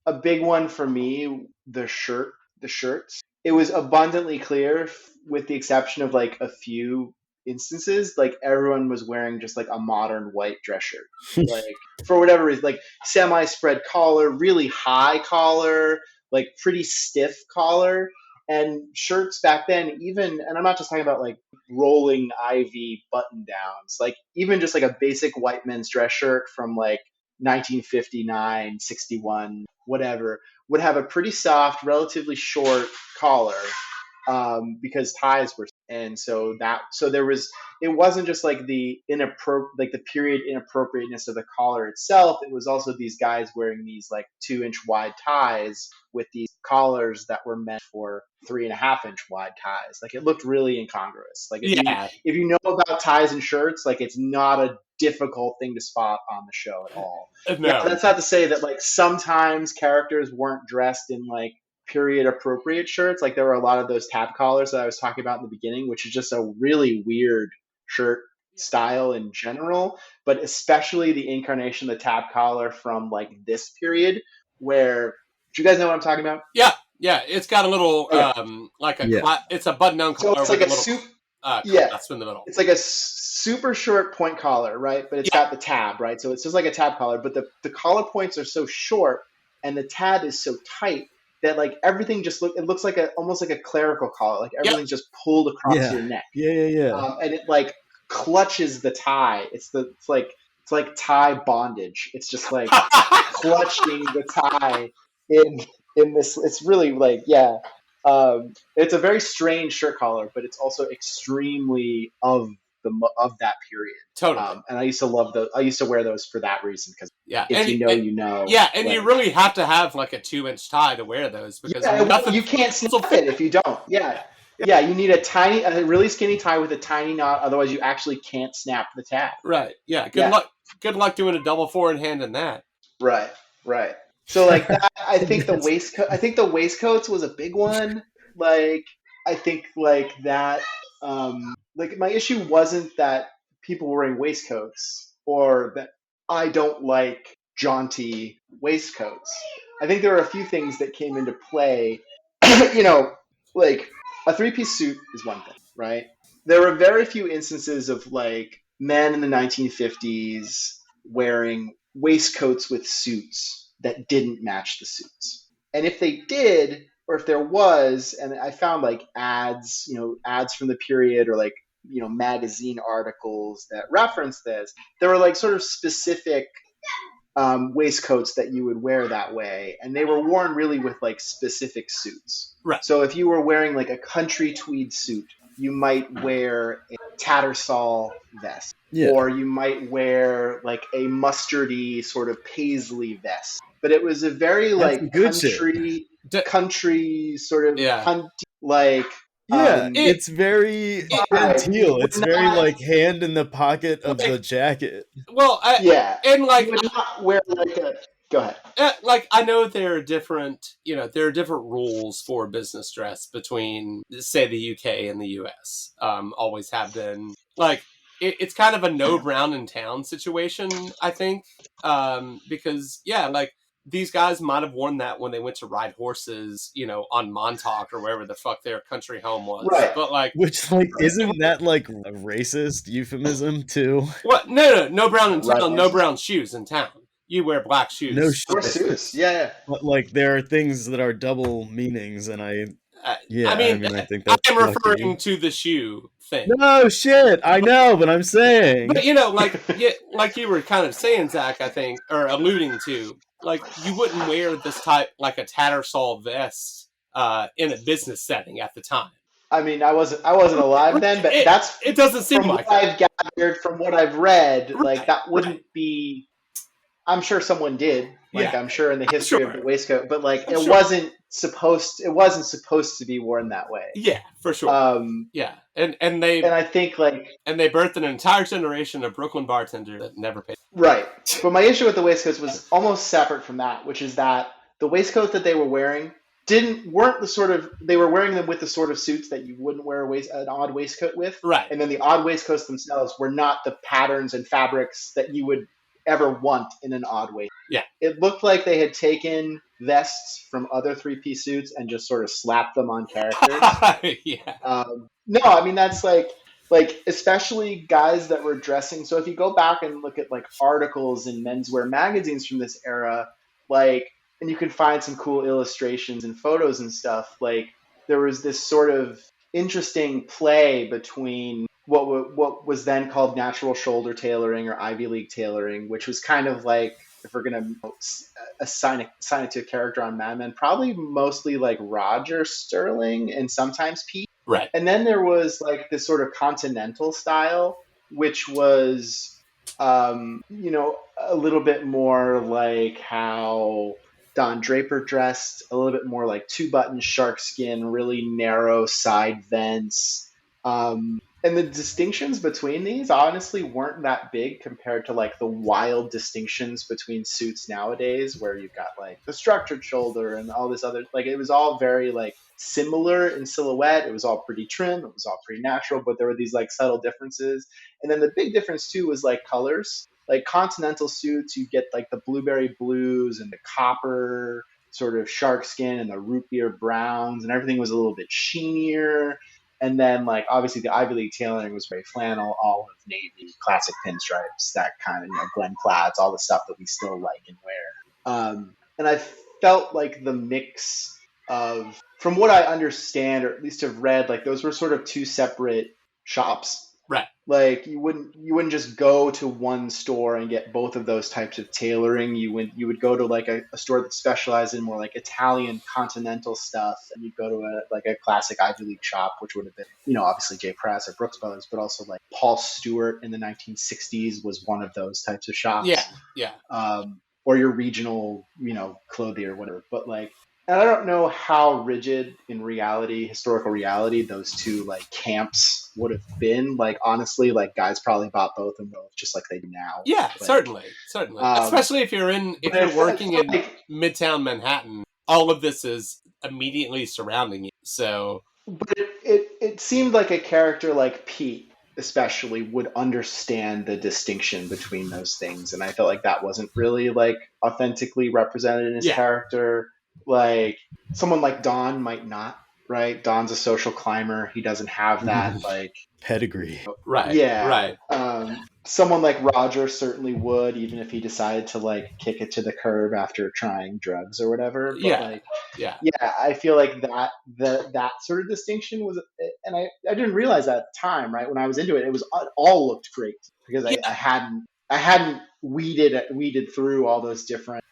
Speaker 3: A big one for me, the shirts. It was abundantly clear, with the exception of like a few instances, like everyone was wearing just like a modern white dress shirt, like for whatever reason, like semi-spread collar, really high collar, like pretty stiff collar. And shirts back then, even, and I'm not just talking about like rolling ivy button downs, like even just like a basic white men's dress shirt from like 1959, 61, whatever, would have a pretty soft, relatively short collar, because ties were, and so there was, it wasn't just like the period inappropriateness of the collar itself. It was also these guys wearing these like 2-inch wide ties with these collars that were meant for 3.5-inch wide ties. Like it looked really incongruous. Like if you know about ties and shirts, like it's not a difficult thing to spot on the show at all.
Speaker 2: No.
Speaker 3: Yeah, that's not to say that like sometimes characters weren't dressed in like period appropriate shirts. Like there were a lot of those tab collars that I was talking about in the beginning, which is just a really weird shirt style in general, but especially the incarnation of the tab collar from like this period, where, do you guys know what I'm talking about?
Speaker 2: Yeah, it's got a little it's a button down collar.
Speaker 3: So it's like
Speaker 2: that's in the middle.
Speaker 3: It's like a super short point collar, right? But it's got the tab, right? So it's just like a tab collar, but the collar points are so short and the tab is so tight that like everything just looks like almost like a clerical collar, like everything's just pulled across your neck. And it like clutches the tie. It's like tie bondage. It's just like clutching the tie in this. It's really like it's a very strange shirt collar, but it's also extremely of that period.
Speaker 2: Totally.
Speaker 3: And I used to love those. I used to wear those for that reason, because you know.
Speaker 2: Yeah, and you really have to have like a 2-inch tie to wear those, because
Speaker 3: you can't snap it if you don't. Yeah, you need a really skinny tie with a tiny knot. Otherwise, you actually can't snap the tab.
Speaker 2: Right. Yeah. Good luck doing a double forehand in that.
Speaker 3: Right. So like that, I think the waistcoats was a big one. Like I think like that. Like my issue wasn't that people were wearing waistcoats or that I don't like jaunty waistcoats. I think there were a few things that came into play. Like a 3-piece suit is one thing, right? There were very few instances of like men in the 1950s wearing waistcoats with suits that didn't match the suits. And if they did, or if there was, and I found like ads from the period, or like, magazine articles that reference this, there were like sort of specific waistcoats that you would wear that way, and they were worn really with like specific suits.
Speaker 2: Right.
Speaker 3: So if you were wearing like a country tweed suit, you might wear a tattersall vest, or you might wear like a mustardy sort of paisley vest. But it was a very like country sort of like.
Speaker 1: It's very genteel. It's very like hand in the pocket of the jacket.
Speaker 2: Well,
Speaker 3: and like
Speaker 2: you
Speaker 3: would not wear like Go ahead.
Speaker 2: Like, I know there are different rules for business dress between, say, the UK and the US. Always have been. Like, it's kind of a no brown in town situation, I think. Because, yeah, like, these guys might have worn that when they went to ride horses, on Montauk or wherever the fuck their country home was.
Speaker 3: Right.
Speaker 2: But, like...
Speaker 1: Which, like, isn't that, like, a racist euphemism, too?
Speaker 2: What? No brown in town,
Speaker 3: Right.
Speaker 2: no brown shoes in town. You wear black shoes.
Speaker 1: No
Speaker 3: Or suits. Yeah.
Speaker 1: But, like, there are things that are double meanings, and I think that's
Speaker 2: I'm referring to the shoe thing.
Speaker 1: No shit, I know, but I'm saying.
Speaker 2: But like you were kind of saying, Zach, I think, or alluding to, like, you wouldn't wear this type, like a tattersall vest, in a business setting at the time.
Speaker 3: I mean, I wasn't alive then, but
Speaker 2: it doesn't seem
Speaker 3: from
Speaker 2: like
Speaker 3: what
Speaker 2: that.
Speaker 3: I've gathered, from what I've read,
Speaker 2: Right,
Speaker 3: like that wouldn't be. I'm sure someone did. Like, I'm sure in the history of the waistcoat, but like it wasn't supposed to be worn that way.
Speaker 2: Yeah, for sure. Yeah, and
Speaker 3: I think
Speaker 2: and they birthed an entire generation of Brooklyn bartenders that never paid.
Speaker 3: Right, but my issue with the waistcoats was almost separate from that, which is that the waistcoat that they were wearing weren't the sort of, they were wearing them with the sort of suits that you wouldn't wear an odd waistcoat with.
Speaker 2: Right,
Speaker 3: and then the odd waistcoats themselves were not the patterns and fabrics that you would ever want in an odd way.
Speaker 2: Yeah.
Speaker 3: It looked like they had taken vests from other three-piece suits and just sort of slapped them on characters.
Speaker 2: Yeah.
Speaker 3: No, I mean, that's like especially guys that were dressing. So if you go back and look at like articles in menswear magazines from this era, like, and you can find some cool illustrations and photos and stuff, like there was this sort of interesting play between what was then called natural shoulder tailoring or Ivy League tailoring, which was kind of like, if we're going to assign it to a character on Mad Men, probably mostly like Roger Sterling and sometimes Pete.
Speaker 2: Right.
Speaker 3: And then there was like this sort of continental style, which was, a little bit more like how Don Draper dressed, a little bit more like 2-button shark skin, really narrow side vents. And the distinctions between these honestly weren't that big compared to like the wild distinctions between suits nowadays, where you've got like the structured shoulder and all this other, like, it was all very like similar in silhouette. It was all pretty trim. It was all pretty natural, but there were these like subtle differences. And then the big difference too was like colors. Like continental suits, you get like the blueberry blues and the copper sort of shark skin and the root beer browns, and everything was a little bit sheenier. And then, like, obviously the Ivy League tailoring was very flannel, olive, navy, classic pinstripes, that kind of, Glen Plaids, all the stuff that we still like and wear. And I felt like the mix of, from what I understand, or at least have read, like, those were sort of two separate shops.
Speaker 2: Right.
Speaker 3: Like, you wouldn't just go to one store and get both of those types of tailoring. You would go to like a store that specialized in more like Italian continental stuff, and you'd go to a classic Ivy League shop, which would have been, obviously J. Press or Brooks Brothers, but also like Paul Stewart in the 1960s was one of those types of shops.
Speaker 2: Yeah.
Speaker 3: Or your regional, clothier or whatever. But like, and I don't know how rigid in reality, historical reality, those two like camps would have been. Like, honestly, like guys probably bought both of them just like they do now.
Speaker 2: Yeah,
Speaker 3: but,
Speaker 2: certainly. Especially if you're working in Midtown Manhattan, all of this is immediately surrounding you. So,
Speaker 3: but it seemed like a character like Pete, especially, would understand the distinction between those things, and I felt like that wasn't really like authentically represented in his character. Like someone like Don might not, right? Don's a social climber. He doesn't have that like
Speaker 1: pedigree.
Speaker 2: Right.
Speaker 3: Yeah.
Speaker 2: Right.
Speaker 3: Someone like Roger certainly would, even if he decided to like kick it to the curb after trying drugs or whatever. But yeah, I feel like that sort of distinction was, and I didn't realize that at the time, right? When I was into it, it all looked great because I hadn't weeded through all those different,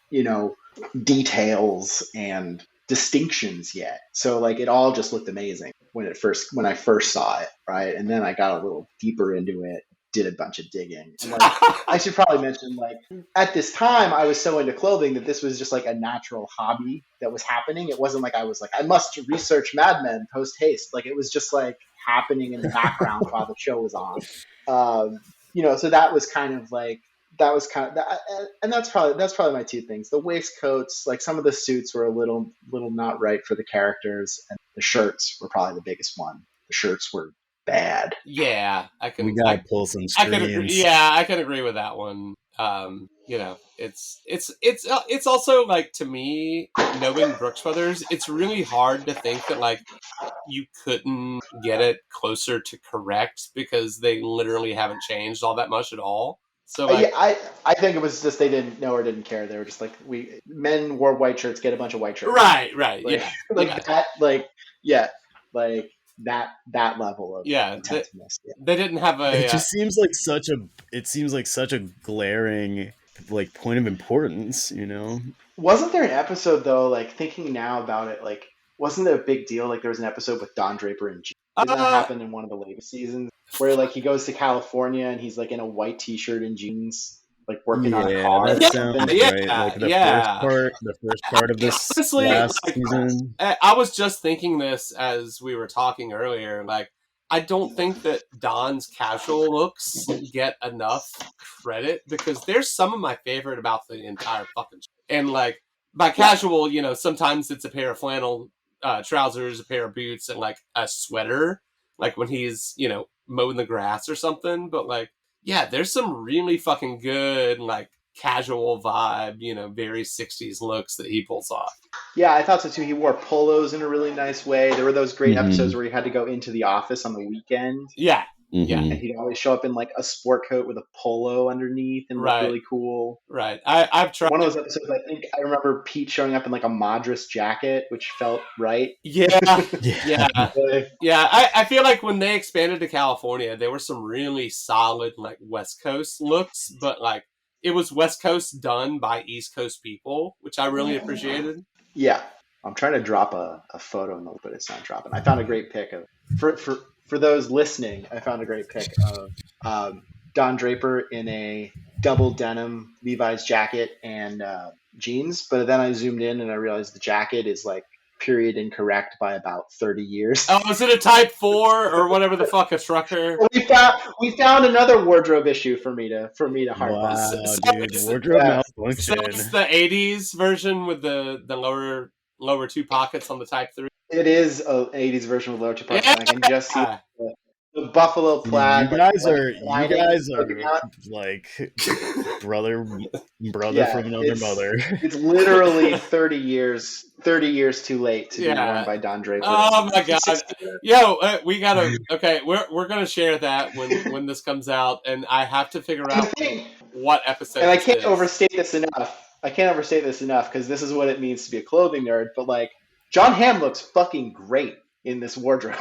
Speaker 3: details and distinctions yet. So like it all just looked amazing when I first saw it, right? And then I got a little deeper into it, did a bunch of digging. And like, I should probably mention, like, at this time I was so into clothing that this was just like a natural hobby that was happening. It wasn't like I was like, I must research Mad Men post haste. Like, it was just like happening in the background while the show was on. So that was kind of like that was kind of that, and that's probably my two things. The waistcoats, like some of the suits were a little not right for the characters, and the shirts were probably the biggest one. The shirts were bad.
Speaker 2: Yeah,
Speaker 1: We gotta pull some
Speaker 2: I can agree.
Speaker 1: strings.
Speaker 2: Yeah, I can agree with that one. It's also like, to me, knowing Brooks Brothers, it's really hard to think that like you couldn't get it closer to correct, because they literally haven't changed all that much at all. So like,
Speaker 3: Yeah, I think it was just they didn't know or didn't care. They were just like, men wore white shirts, get a bunch of white shirts.
Speaker 2: right,
Speaker 3: Like,
Speaker 2: yeah,
Speaker 3: like
Speaker 2: yeah.
Speaker 3: that, like that level of intenseness.
Speaker 2: They didn't have a.
Speaker 1: It just seems like such a glaring like point of importance, you know?
Speaker 3: Wasn't there an episode though? Like thinking now about it, like wasn't it a big deal? Like there was an episode with Don Draper and Jeans. Didn't that happen in one of the latest seasons where like he goes to California and he's like in a white T-shirt and jeans, like working on a car?
Speaker 1: That sounds right. Like the first part of this
Speaker 2: honestly,
Speaker 1: last
Speaker 2: like,
Speaker 1: season.
Speaker 2: I was just thinking this as we were talking earlier. Like, I don't think that Don's casual looks get enough credit, because there's some of my favorite about the entire fucking show. And like, by casual, you know, sometimes it's a pair of flannel trousers, a pair of boots, and like a sweater, like when he's, you know, mowing the grass or something. But like, yeah, there's some really fucking good like casual vibe, you know, very 60s looks that he pulls off.
Speaker 3: Yeah, I thought so too. He wore polos in a really nice way. There were those great episodes where he had to go into the office on the weekend.
Speaker 2: Yeah.
Speaker 1: Yeah.
Speaker 3: And he'd always show up in like a sport coat with a polo underneath and look really cool.
Speaker 2: Right. I've tried
Speaker 3: one of those episodes. I think I remember Pete showing up in like a Madras jacket, which felt right.
Speaker 2: Yeah. I feel like when they expanded to California, there were some really solid like West Coast looks, but like it was West Coast done by East Coast people, which I really appreciated.
Speaker 3: Yeah. I'm trying to drop a photo note, but it's not dropping. I found a great pic of for those listening. I found a great pic of Don Draper in a double denim Levi's jacket and jeans. But then I zoomed in and I realized the jacket is like period incorrect by about 30 years.
Speaker 2: Oh, is it a type 4 or whatever the fuck, a trucker?
Speaker 3: We found another wardrobe issue for me to harp on.
Speaker 1: Wow, dude, wardrobe malfunction.
Speaker 2: So it's the 80s version with the lower two pockets on the type 3.
Speaker 3: It is an 80s version with lower two pockets. I can just see the buffalo plaid.
Speaker 1: You guys are like brother from another mother.
Speaker 3: It's literally 30 years too late to be worn by Don Draper.
Speaker 2: Oh my god! Yo, we gotta. Okay, we're gonna share that when this comes out, and I have to figure out what episode.
Speaker 3: And I can't overstate this enough. Because this is what it means to be a clothing nerd. But like, John Hamm looks fucking great in this wardrobe.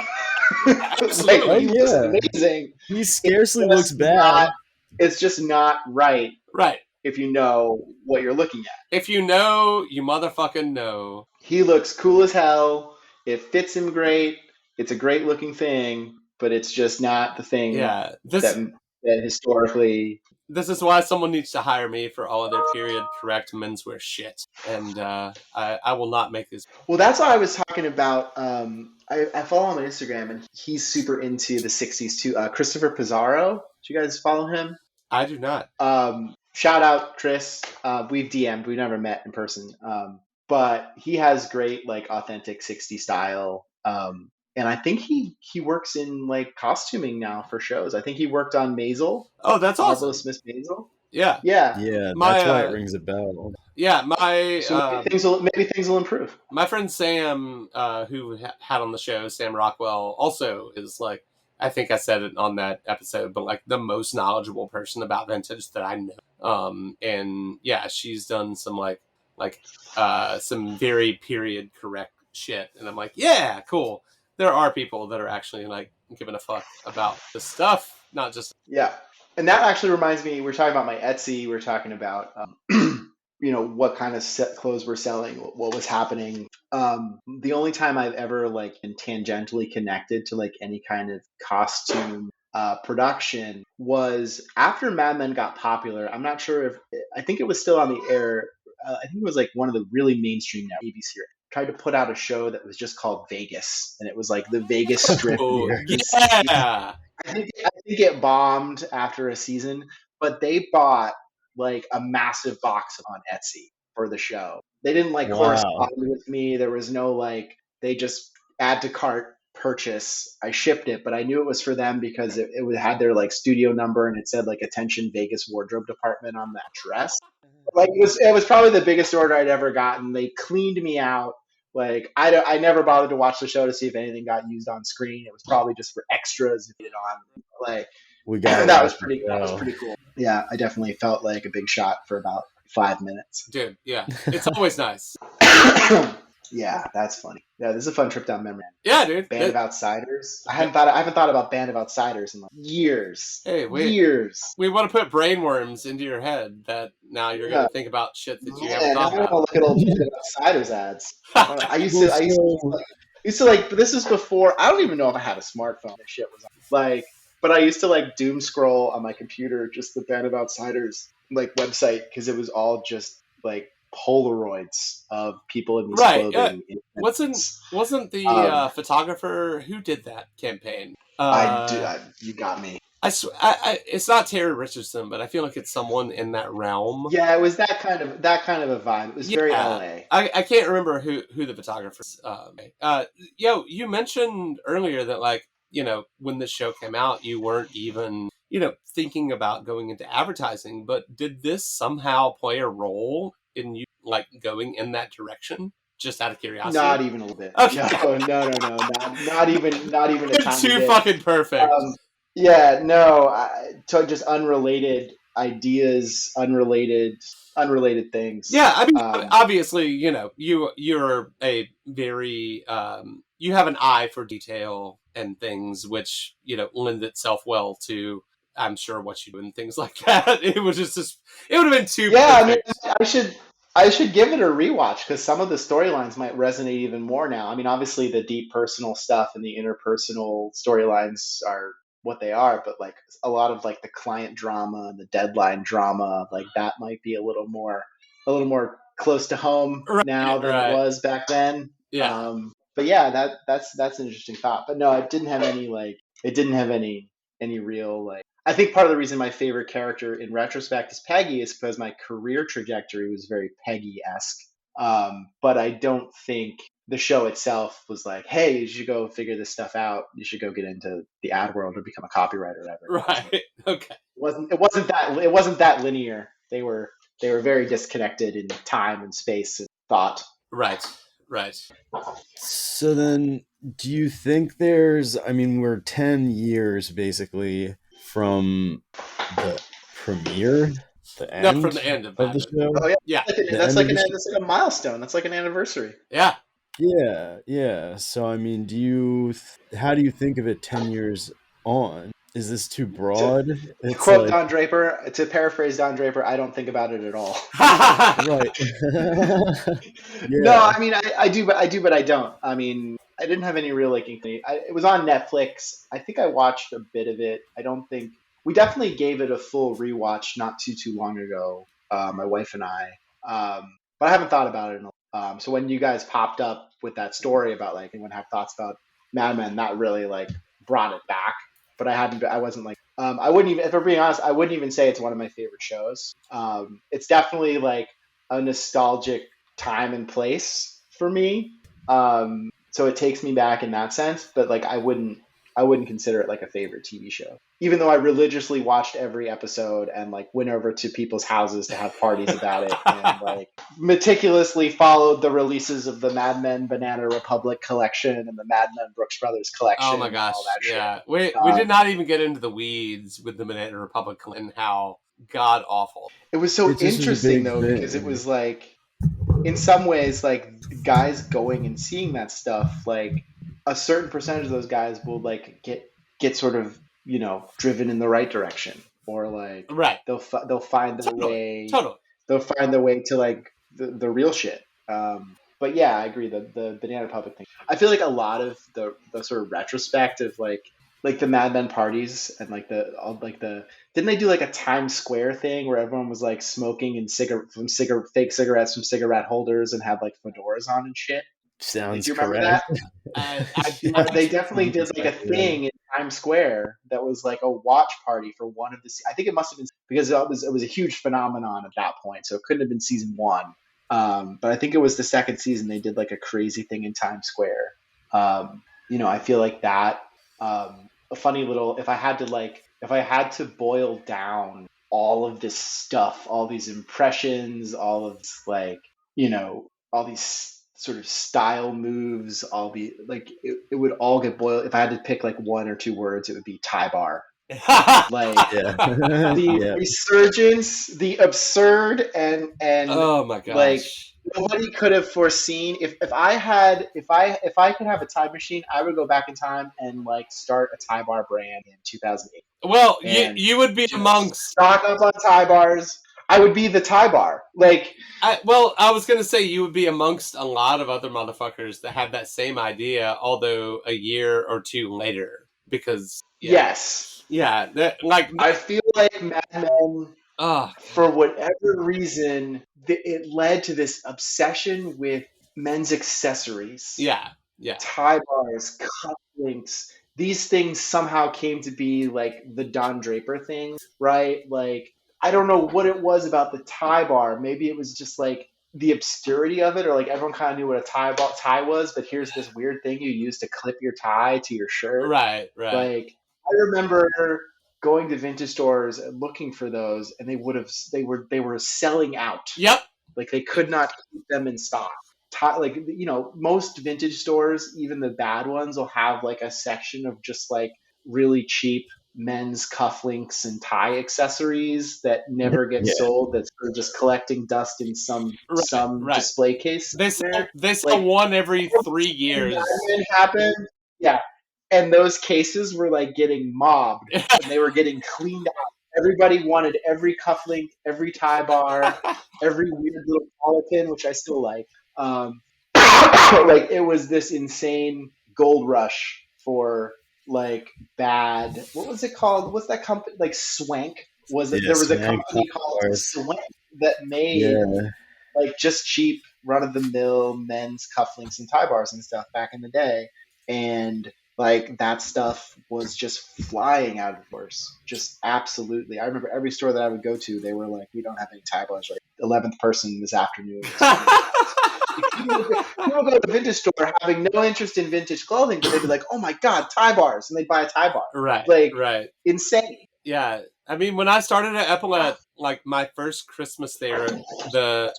Speaker 2: Absolutely.
Speaker 3: He looks amazing.
Speaker 1: He scarcely looks bad.
Speaker 3: It's just not right.
Speaker 2: Right.
Speaker 3: If you know what you're looking at.
Speaker 2: If you know, you motherfucking know.
Speaker 3: He looks cool as hell. It fits him great. It's a great looking thing, but it's just not the thing that historically...
Speaker 2: This is why someone needs to hire me for all of their period correct menswear shit. And I will not make this.
Speaker 3: Well, that's why I was talking about. I follow him on Instagram, and he's super into the 60s too. Christopher Pizarro. Do you guys follow him?
Speaker 2: I do not.
Speaker 3: Shout out, Chris. We've DM'd. We've never met in person. But he has great, like, authentic 60s style. And I think he works in like costuming now for shows. I think he worked on Maisel.
Speaker 2: Oh, that's awesome.
Speaker 3: Smith Maisel.
Speaker 2: Yeah.
Speaker 1: That's why it rings a bell.
Speaker 2: Yeah,
Speaker 3: maybe things will improve.
Speaker 2: My friend Sam, who had on the show, Sam Rockwell, also is like, I think I said it on that episode, but like the most knowledgeable person about vintage that I know. And yeah, she's done some some very period correct shit, and I'm like, yeah, cool. There are people that are actually like giving a fuck about the stuff, not just...
Speaker 3: Yeah. And that actually reminds me, we're talking about my Etsy. We're talking about, what kind of clothes we're selling, what was happening. The only time I've ever like been tangentially connected to like any kind of costume production was after Mad Men got popular. I'm not sure I think it was still on the air. I think it was like one of the really mainstream now ABC tried to put out a show that was just called Vegas, and it was like the Vegas Strip.
Speaker 2: Yeah.
Speaker 3: I think it bombed after a season, but they bought like a massive box on Etsy for the show. They didn't like
Speaker 1: Wow.
Speaker 3: correspond with me. There was no like, they just add to cart purchase. I shipped it, but I knew it was for them because it had their like studio number and it said like attention Vegas wardrobe department on that dress. Like it was probably the biggest order I'd ever gotten. They cleaned me out. Like I never bothered to watch the show to see if anything got used on screen. It was probably just for extras if it on. Like
Speaker 1: We got
Speaker 3: that was pretty cool. Yeah, I definitely felt like a big shot for about 5 minutes.
Speaker 2: Dude, yeah. It's always nice.
Speaker 3: Yeah, that's funny. Yeah, this is a fun trip down memory lane.
Speaker 2: Yeah, dude.
Speaker 3: Band of Outsiders. I haven't thought about Band of Outsiders in like years.
Speaker 2: Hey,
Speaker 3: years.
Speaker 2: We want to put brainworms into your head that now you're going to think about shit that you haven't thought
Speaker 3: I want to
Speaker 2: about.
Speaker 3: look at old Band of Outsiders ads. I used to like, but this was before. I don't even know if I had a smartphone. This shit was like, but I used to like doom scroll on my computer just the Band of Outsiders like website because it was all just like Polaroids of people in these clothing.
Speaker 2: Wasn't the photographer who did that campaign?
Speaker 3: You got me.
Speaker 2: It's not Terry Richardson, but I feel like it's someone in that realm.
Speaker 3: Yeah, it was that kind of a vibe. It was very LA.
Speaker 2: I can't remember who the photographer is. You mentioned earlier that like, you know, when this show came out, you weren't even, you know, thinking about going into advertising, but did this somehow play a role in you like going in that direction? Just out of curiosity.
Speaker 3: Not even a little bit.
Speaker 2: Okay.
Speaker 3: No. Not even a tiny
Speaker 2: too
Speaker 3: bit.
Speaker 2: fucking perfect.
Speaker 3: Just unrelated ideas, unrelated things.
Speaker 2: Yeah, I mean, obviously, you know, you're a very you have an eye for detail and things, which, you know, lend itself well to, I'm sure, what you do and things like that. It was just it would have been too.
Speaker 3: Yeah,
Speaker 2: perfect.
Speaker 3: I mean, I should give it a rewatch because some of the storylines might resonate even more now. I mean, obviously the deep personal stuff and the interpersonal storylines are what they are, but like a lot of like the client drama and the deadline drama, like that might be a little more close to home now than it was back then.
Speaker 2: Yeah.
Speaker 3: But yeah, that's an interesting thought. But no, it didn't have any real like. I think part of the reason my favorite character in retrospect is Peggy is because my career trajectory was very Peggy-esque. But I don't think the show itself was like, hey, you should go figure this stuff out. You should go get into the ad world or become a copywriter or whatever.
Speaker 2: Right. Okay.
Speaker 3: It wasn't that linear. They were very disconnected in time and space and thought.
Speaker 2: Right.
Speaker 1: So then, do you think we're 10 years basically from the premiere, from the end of the show?
Speaker 3: Oh yeah. That's like a milestone. That's like an anniversary.
Speaker 2: Yeah.
Speaker 1: Yeah. So I mean, how do you think of it 10 years on? Is this too broad?
Speaker 3: Don Draper, to paraphrase Don Draper, I don't think about it at all.
Speaker 1: Right.
Speaker 3: Yeah. No, I mean, I do, but I don't. I mean, I didn't have any real it was on Netflix. I think I watched a bit of it. I don't think we definitely gave it a full rewatch not too long ago. My wife and I, but I haven't thought about it in so when you guys popped up with that story about like anyone have thoughts about Mad Men, that really like brought it back. But I wasn't like, I wouldn't even, if I'm being honest, I wouldn't even say it's one of my favorite shows. It's definitely like a nostalgic time and place for me. So it takes me back in that sense, but like, I wouldn't consider it like a favorite TV show, even though I religiously watched every episode and like went over to people's houses to have parties about it and like meticulously followed the releases of the Mad Men Banana Republic collection and the Mad Men Brooks Brothers collection.
Speaker 2: Oh my gosh.
Speaker 3: All that
Speaker 2: yeah.
Speaker 3: shit.
Speaker 2: We did not even get into the weeds with the Banana Republic and how god awful.
Speaker 3: It was so interesting though, because it was like, in some ways, like guys going and seeing that stuff, like a certain percentage of those guys will like get sort of, you know, driven in the right direction, or like they'll find their way.
Speaker 2: Totally.
Speaker 3: They'll find their way to like the real shit. But yeah, I agree. The Banana Republic thing. I feel like a lot of the sort of retrospect of like the Mad Men parties and didn't they do like a Times Square thing where everyone was like smoking and fake cigarettes from cigarette holders and had like fedoras on and shit?
Speaker 1: Sounds
Speaker 3: do you remember
Speaker 1: correct.
Speaker 3: that? They definitely did like a thing in Times Square that was like a watch party for one of the. I think it must have been because it was a huge phenomenon at that point, so it couldn't have been season one. But I think it was the second season they did like a crazy thing in Times Square. I feel like that a funny little. If I had to boil down all of this stuff, all these impressions, all of this, like, all these sort of style moves, all the like, it would all get boiled. If I had to pick like one or two words, it would be tie bar. Like the resurgence, the absurd, and
Speaker 2: oh my gosh,
Speaker 3: like nobody could have foreseen. If I could have a time machine, I would go back in time and like start a tie bar brand in 2008.
Speaker 2: Well, you would be amongst
Speaker 3: stock up on tie bars. I would be the tie bar. Like,
Speaker 2: I was gonna say you would be amongst a lot of other motherfuckers that had that same idea, although a year or two later. Because
Speaker 3: yes,
Speaker 2: I
Speaker 3: feel like Mad Men, for whatever reason, it led to this obsession with men's accessories.
Speaker 2: Yeah,
Speaker 3: tie bars, cufflinks. These things somehow came to be like the Don Draper thing, right? Like, I don't know what it was about the tie bar. Maybe it was just like the obscurity of it, or like everyone kind of knew what a tie was, but here's this weird thing you use to clip your tie to your shirt.
Speaker 2: Right.
Speaker 3: Like, I remember going to vintage stores and looking for those, and they were selling out.
Speaker 2: Yep.
Speaker 3: Like, they could not keep them in stock. Like, most vintage stores, even the bad ones, will have like a section of just like really cheap men's cufflinks and tie accessories that never get sold, that's sort of just collecting dust in some display case.
Speaker 2: They sell one every 3 years.
Speaker 3: Happened. Yeah. And those cases were like getting mobbed and they were getting cleaned out. Everybody wanted every cufflink, every tie bar, every weird little collar pin, which I still like. Like, it was this insane gold rush for like bad. What was it called? What's that company? Like Swank. There was a company called Swank that made like just cheap, run of the mill men's cufflinks and tie bars and stuff back in the day, and like that stuff was just flying out of doors. Just absolutely. I remember every store that I would go to, they were like, "We don't have any tie bars." Like, 11th person this afternoon. People go to the vintage store having no interest in vintage clothing, but they'd be like, "Oh my god, tie bars!" and they'd buy a tie bar.
Speaker 2: Right.
Speaker 3: Insane.
Speaker 2: Yeah, I mean, when I started at Epaulet, like my first Christmas there, the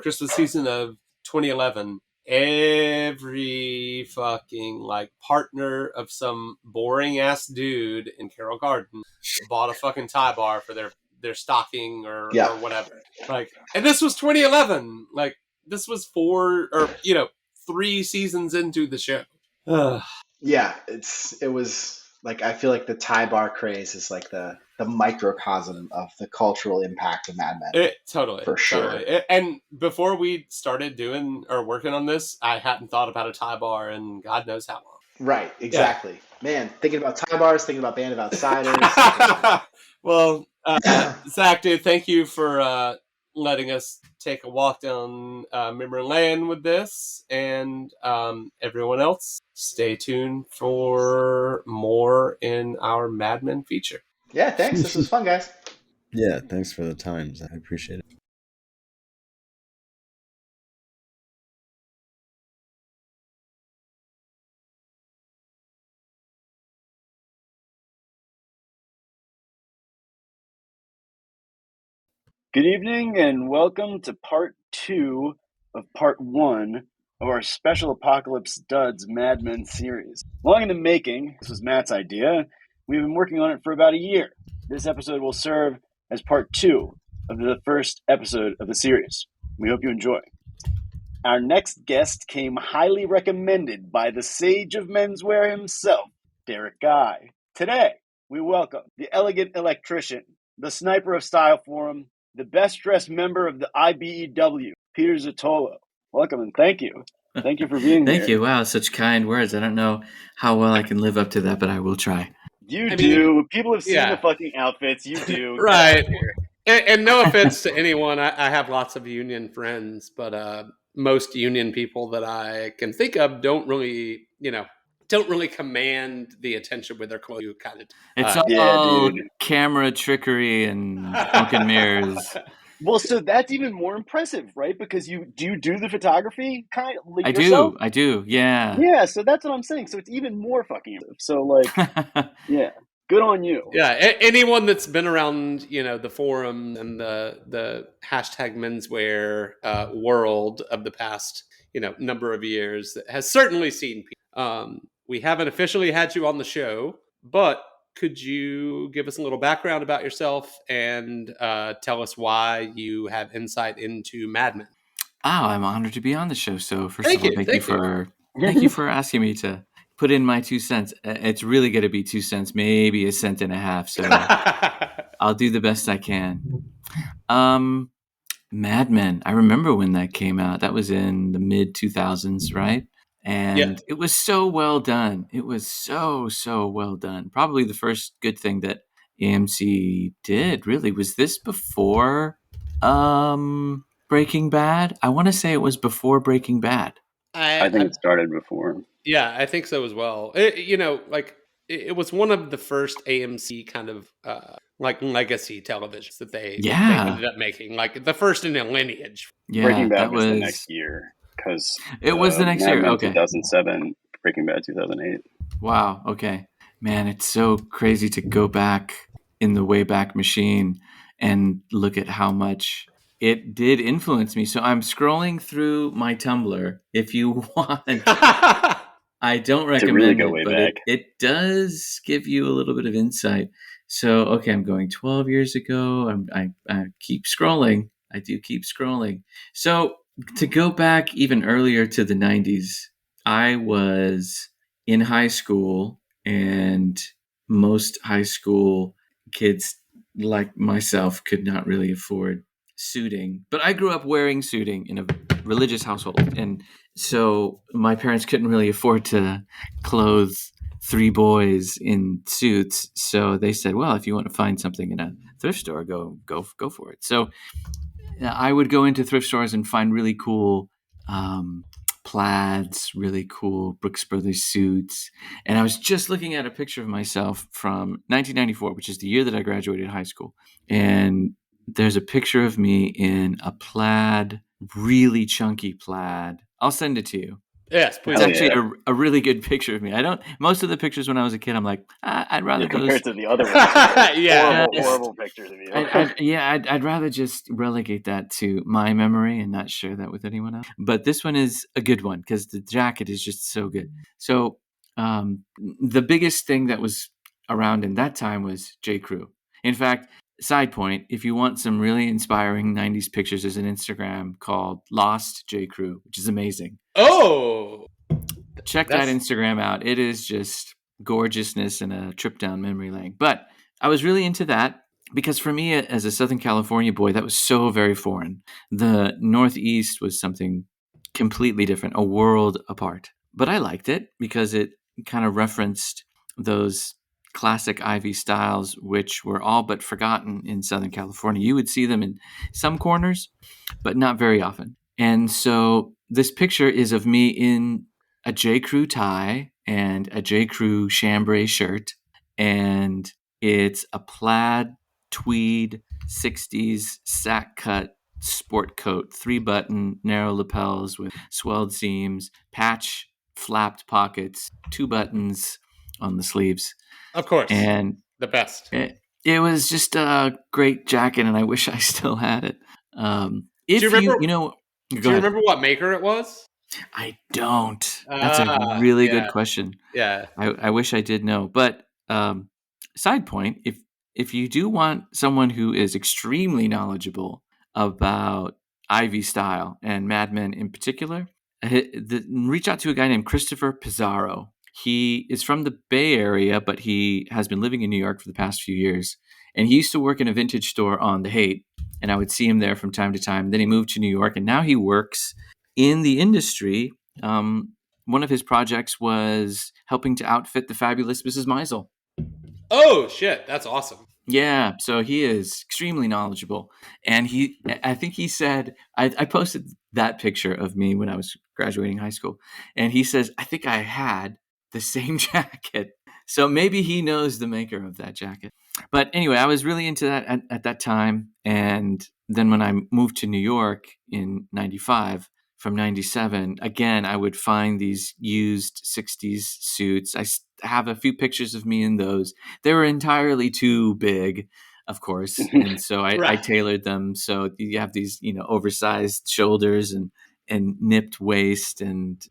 Speaker 2: Christmas season of 2011, every fucking like partner of some boring ass dude in Carroll Garden bought a fucking tie bar for their stocking or whatever. Like, and this was 2011. Like, this was 3 seasons into the show.
Speaker 3: Yeah, it was like, I feel like the tie bar craze is like the microcosm of the cultural impact of Mad Men.
Speaker 2: Totally.
Speaker 3: For sure.
Speaker 2: Totally. And before we started doing or working on this, I hadn't thought about a tie bar in God knows how long.
Speaker 3: Right, exactly. Yeah. Man, thinking about tie bars, thinking about Band of Outsiders.
Speaker 2: Well, Zach, dude, thank you for letting us take a walk down memory lane with this, and everyone else, stay tuned for more in our Mad Men feature.
Speaker 3: Yeah, thanks. This was fun, guys.
Speaker 4: Yeah, thanks for the times. I appreciate it.
Speaker 1: Good evening and welcome to part 2 of part 1 of our special Apocalypse Duds Mad Men series. Long in the making, this was Matt's idea. We've been working on it for about a year. This episode will serve as part 2 of the first episode of the series. We hope you enjoy. Our next guest came highly recommended by the sage of menswear himself, Derek Guy. Today, we welcome the elegant electrician, the sniper of Style Forum, the best-dressed member of the IBEW, Peter Zottolo. Welcome and thank you. Thank you for being here.
Speaker 5: Thank you. Wow, such kind words. I don't know how well I can live up to that, but I will try.
Speaker 1: You do. People have seen the fucking outfits. You do.
Speaker 2: Right. And no offense to anyone. I have lots of union friends, but most union people that I can think of don't really, don't really command the attention with their clothes. You kind of
Speaker 5: It's
Speaker 6: Yeah,
Speaker 5: all
Speaker 6: dude.
Speaker 5: camera trickery and smoke and mirrors.
Speaker 6: Well, so that's even more impressive, right? Because you do the photography kind of like
Speaker 5: I
Speaker 6: yourself.
Speaker 5: do. Yeah.
Speaker 6: Yeah, so that's what I'm saying. So it's even more fucking impressive. So like, yeah, good on you.
Speaker 2: Yeah, anyone that's been around, the forum and the hashtag menswear world of the past, number of years has certainly seen. We haven't officially had you on the show, but could you give us a little background about yourself and tell us why you have insight into Mad Men?
Speaker 5: Oh, I'm honored to be on the show. So first
Speaker 2: Thank
Speaker 5: of all,
Speaker 2: you,
Speaker 5: thank you for asking me to put in my 2 cents. It's really going to be 2 cents, maybe 1.5 cents. So I'll do the best I can. Mad Men. I remember when that came out. That was in the mid 2000s, right? And It was so well done. It was so well done. Probably the first good thing that AMC did. Really, was this before Breaking Bad? I want to say it was before Breaking Bad.
Speaker 6: I think it started before.
Speaker 2: Yeah, I think so as well. It was one of the first AMC kind of like legacy televisions that they ended up making, like the first in a lineage.
Speaker 5: Yeah,
Speaker 6: Breaking Bad was the next year because
Speaker 5: it was the next year. Okay,
Speaker 6: 2007, Breaking Bad 2008.
Speaker 5: Wow. Okay, man, it's so crazy to go back in the Wayback Machine and look at how much it did influence me. So I'm scrolling through my Tumblr. If you want, I don't recommend
Speaker 6: really go
Speaker 5: it,
Speaker 6: way
Speaker 5: but
Speaker 6: back.
Speaker 5: it does give you a little bit of insight. So, okay, I'm going 12 years ago. I keep scrolling. I do keep scrolling. So to go back even earlier to the 90s, I was in high school, and most high school kids like myself could not really afford suiting. But I grew up wearing suiting in a religious household, and so my parents couldn't really afford to clothe 3 boys in suits. So they said, well, if you want to find something in a thrift store, go for it. So I would go into thrift stores and find really cool plaids, really cool Brooks Brothers suits. And I was just looking at a picture of myself from 1994, which is the year that I graduated high school. And there's a picture of me in a plaid, really chunky plaid. I'll send it to you.
Speaker 2: Yes, please.
Speaker 5: It's actually a really good picture of me. Most of the pictures when I was a kid, I'm like, I'd rather
Speaker 6: compared to the other ones. Horrible pictures of you.
Speaker 5: I'd rather just relegate that to my memory and not share that with anyone else. But this one is a good one because the jacket is just so good. So the biggest thing that was around in that time was J. Crew. In fact, side point, if you want some really inspiring 90s pictures, there's an Instagram called Lost J. Crew, which is amazing.
Speaker 2: Oh!
Speaker 5: Check that Instagram out. It is just gorgeousness and a trip down memory lane. But I was really into that because for me, as a Southern California boy, that was so very foreign. The Northeast was something completely different, a world apart. But I liked it because it kind of referenced those classic Ivy styles, which were all but forgotten in Southern California. You would see them in some corners, but not very often. And so this picture is of me in a J. Crew tie and a J. Crew chambray shirt. And it's a plaid tweed 60s sack cut sport coat, 3-button, narrow lapels with swelled seams, patch flapped pockets, 2 buttons on the sleeves.
Speaker 2: Of course.
Speaker 5: And
Speaker 2: the best.
Speaker 5: It was just a great jacket, and I wish I still had it.
Speaker 2: Do you remember what maker it was?
Speaker 5: I don't. That's a really good question.
Speaker 2: Yeah.
Speaker 5: I wish I did know. But side point, if you do want someone who is extremely knowledgeable about Ivy style and Mad Men in particular, reach out to a guy named Christopher Pizarro. He is from the Bay Area, but he has been living in New York for the past few years. And he used to work in a vintage store on the Haight, and I would see him there from time to time. Then he moved to New York, and now he works in the industry. One of his projects was helping to outfit the fabulous Mrs. Maisel.
Speaker 2: Oh, shit. That's awesome.
Speaker 5: Yeah, so he is extremely knowledgeable. And I think he said, I posted that picture of me when I was graduating high school. And he says, I think I had the same jacket. So maybe he knows the maker of that jacket. But anyway, I was really into that at that time. And then when I moved to New York in 95, from 97, again, I would find these used 60s suits. I have a few pictures of me in those. They were entirely too big, of course. And so I
Speaker 2: Right.
Speaker 5: tailored them. So you have these, oversized shoulders and nipped waist and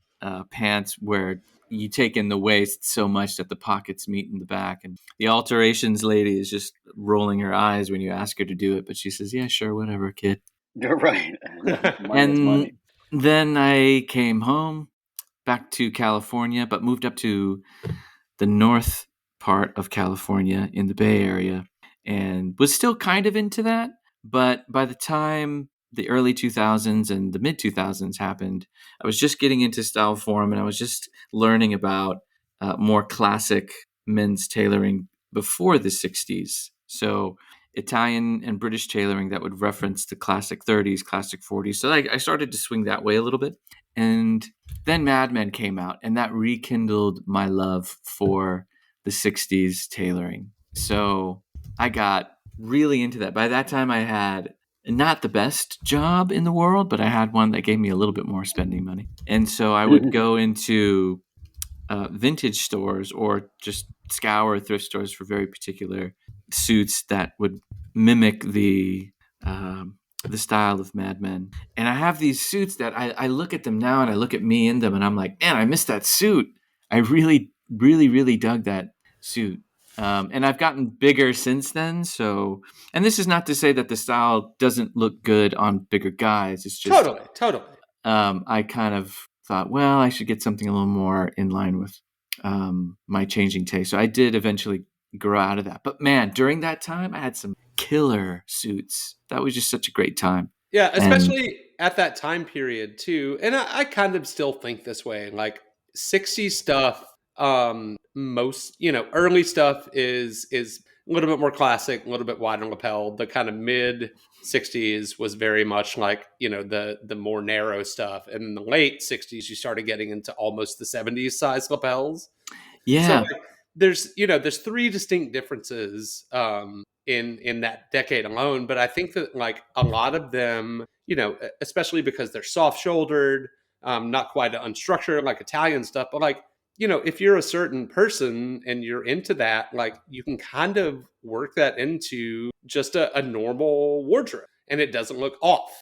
Speaker 5: pants where you take in the waist so much that the pockets meet in the back. And the alterations lady is just rolling her eyes when you ask her to do it. But she says, yeah, sure, whatever, kid.
Speaker 6: You're right. Money is
Speaker 5: And
Speaker 6: money.
Speaker 5: then I came home back to California, but moved up to the north part of California in the Bay Area and was still kind of into that. But by the time the early 2000s and the mid 2000s happened, I was just getting into style form and I was just learning about more classic men's tailoring before the 60s. So Italian and British tailoring that would reference the classic 30s, classic 40s. So I started to swing that way a little bit. And then Mad Men came out, and that rekindled my love for the 60s tailoring. So I got really into that. By that time, I had not the best job in the world, but I had one that gave me a little bit more spending money. And so I would go into vintage stores or just scour thrift stores for very particular suits that would mimic the style of Mad Men. And I have these suits that I look at them now and I look at me in them and I'm like, man, I miss that suit. I really, really, really dug that suit. And I've gotten bigger since then. So, and this is not to say that the style doesn't look good on bigger guys. It's just
Speaker 2: Totally.
Speaker 5: I kind of thought, well, I should get something a little more in line with my changing taste. So I did eventually grow out of that. But man, during that time, I had some killer suits. That was just such a great time.
Speaker 2: Yeah, especially at that time period too. And I kind of still think this way. Like 60s stuff, most, early stuff is a little bit more classic, a little bit wider lapel. The kind of mid 60s was very much like, the more narrow stuff. And in the late 60s, you started getting into almost the 70s size lapels.
Speaker 5: Yeah.
Speaker 2: So like, there's three distinct differences in that decade alone. But I think that like a lot of them, especially because they're soft shouldered, not quite unstructured like Italian stuff, but like, if you're a certain person and you're into that, like you can kind of work that into just a normal wardrobe and it doesn't look off.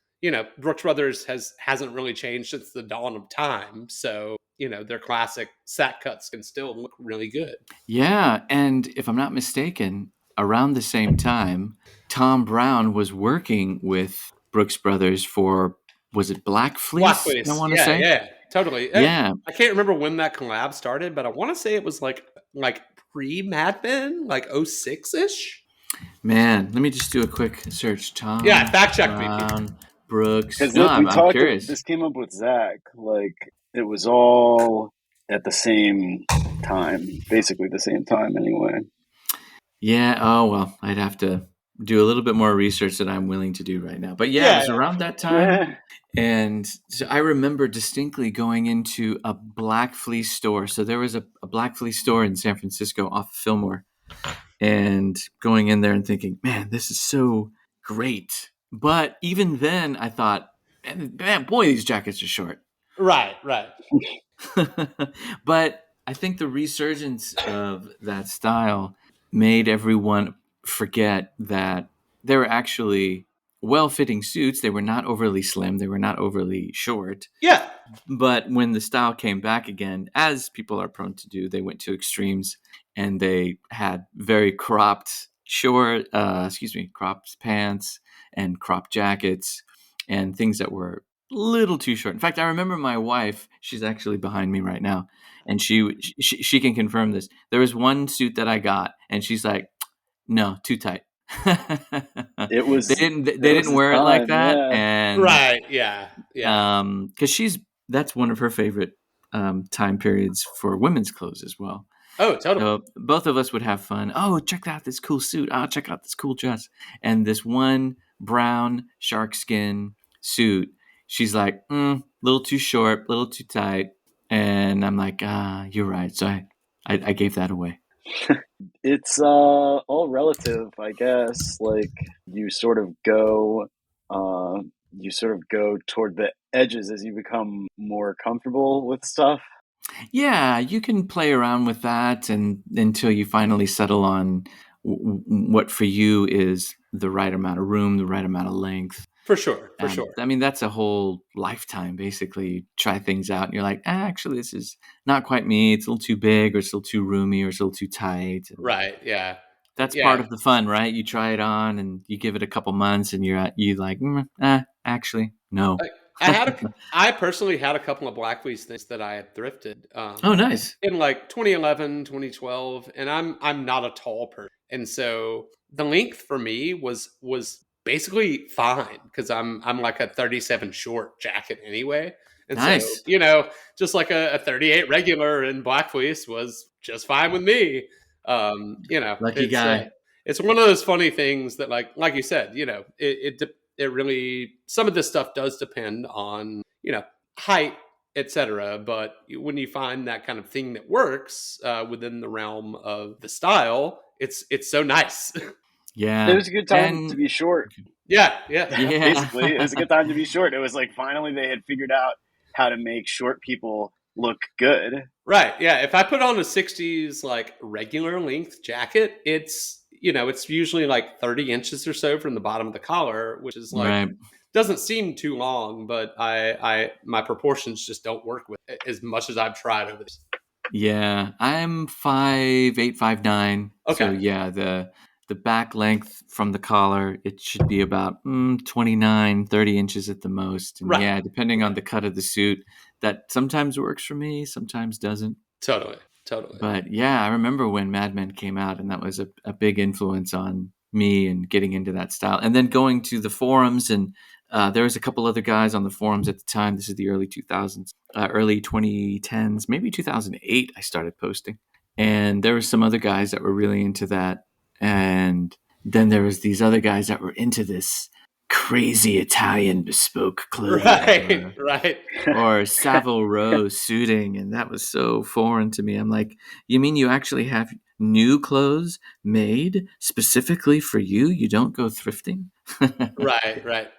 Speaker 2: Brooks Brothers hasn't really changed since the dawn of time. So, their classic sack cuts can still look really good.
Speaker 5: Yeah. And if I'm not mistaken, around the same time, Thom Browne was working with Brooks Brothers for, was it Black Fleece?
Speaker 2: Black Fleece.
Speaker 5: I want to say.
Speaker 2: Yeah, totally.
Speaker 5: Yeah.
Speaker 2: I can't remember when that collab started, but I want to say it was like pre Mad Men, like 06-ish.
Speaker 5: Man, let me just do a quick search. Thom
Speaker 2: fact check me.
Speaker 5: Browne, Brooks.
Speaker 6: Because
Speaker 5: No,
Speaker 6: we
Speaker 5: I'm
Speaker 6: talked.
Speaker 5: curious.
Speaker 6: This came up with Zach. Like it was all at the same time, basically the same time, anyway.
Speaker 5: Yeah. Oh well, I'd have to do a little bit more research than I'm willing to do right now. But yeah, it was around that time. And so I remember distinctly going into a Black Fleece store. So there was a Black Fleece store in San Francisco off of Fillmore, and going in there and thinking, man, this is so great. But even then I thought, man, boy, these jackets are short.
Speaker 2: Right.
Speaker 5: But I think the resurgence of that style made everyone forget that they were actually well-fitting suits. They were not overly slim. They were not overly short.
Speaker 2: Yeah.
Speaker 5: But when the style came back again, as people are prone to do, they went to extremes and they had very cropped cropped pants and cropped jackets and things that were a little too short. In fact, I remember my wife, she's actually behind me right now, and she can confirm this. There was one suit that I got and she's like, no, too tight.
Speaker 6: It was
Speaker 5: they didn't wear it like that.
Speaker 6: Yeah.
Speaker 5: And
Speaker 2: right. Yeah.
Speaker 5: because that's one of her favorite time periods for women's clothes as well.
Speaker 2: Oh, totally.
Speaker 5: So both of us would have fun. Oh, check out this cool suit. Oh, check out this cool dress. And this one brown shark skin suit, she's like, little too short, little too tight. And I'm like, you're right. So I gave that away.
Speaker 6: It's all relative, I guess. Like you sort of go toward the edges as you become more comfortable with stuff.
Speaker 5: Yeah, you can play around with that and until you finally settle on what for you is the right amount of room, the right amount of length.
Speaker 2: For sure.
Speaker 5: I mean, that's a whole lifetime, basically. Try things out, and you're like, actually, this is not quite me. It's a little too big, or it's a little too roomy, or it's a little too tight. And
Speaker 2: Right. Yeah.
Speaker 5: that's
Speaker 2: Yeah.
Speaker 5: part of the fun, right? You try it on, and you give it a couple months, and you like, actually, no.
Speaker 2: I personally had a couple of Black Fleece things that I had thrifted.
Speaker 5: Oh, nice.
Speaker 2: In like 2011, 2012, and I'm not a tall person, and so the length for me was basically fine because I'm like a 37 short jacket anyway, and
Speaker 5: Nice.
Speaker 2: so just like a 38 regular in Black Fleece was just fine with me.
Speaker 5: Lucky guy.
Speaker 2: It's one of those funny things that like you said, it really, some of this stuff does depend on height, etc. But when you find that kind of thing that works within the realm of the style, it's so nice.
Speaker 5: Yeah,
Speaker 6: it was a good time to be short.
Speaker 2: Yeah.
Speaker 6: Basically, it was a good time to be short. It was like finally they had figured out how to make short people look good.
Speaker 2: Right. Yeah. If I put on a 60s like regular length jacket, it's usually like 30 inches or so from the bottom of the collar, which is like
Speaker 5: right.
Speaker 2: Doesn't seem too long, but my proportions just don't work with it as much as I've tried over this.
Speaker 5: Yeah, I'm 5'8", 5'9".
Speaker 2: Okay.
Speaker 5: So yeah, the back length from the collar, it should be about 29, 30 inches at the most. And
Speaker 2: Right.
Speaker 5: yeah, depending on the cut of the suit, that sometimes works for me, sometimes doesn't.
Speaker 2: Totally.
Speaker 5: But yeah, I remember when Mad Men came out, and that was a big influence on me and getting into that style. And then going to the forums, and there was a couple other guys on the forums at the time. This is the early 2000s, early 2010s, maybe 2008 I started posting. And there were some other guys that were really into that. And then there was these other guys that were into this crazy Italian bespoke clothing.
Speaker 2: Right.
Speaker 5: Or Savile Row suiting, and that was so foreign to me. I'm like, you mean you actually have new clothes made specifically for you? You don't go thrifting?
Speaker 2: Right.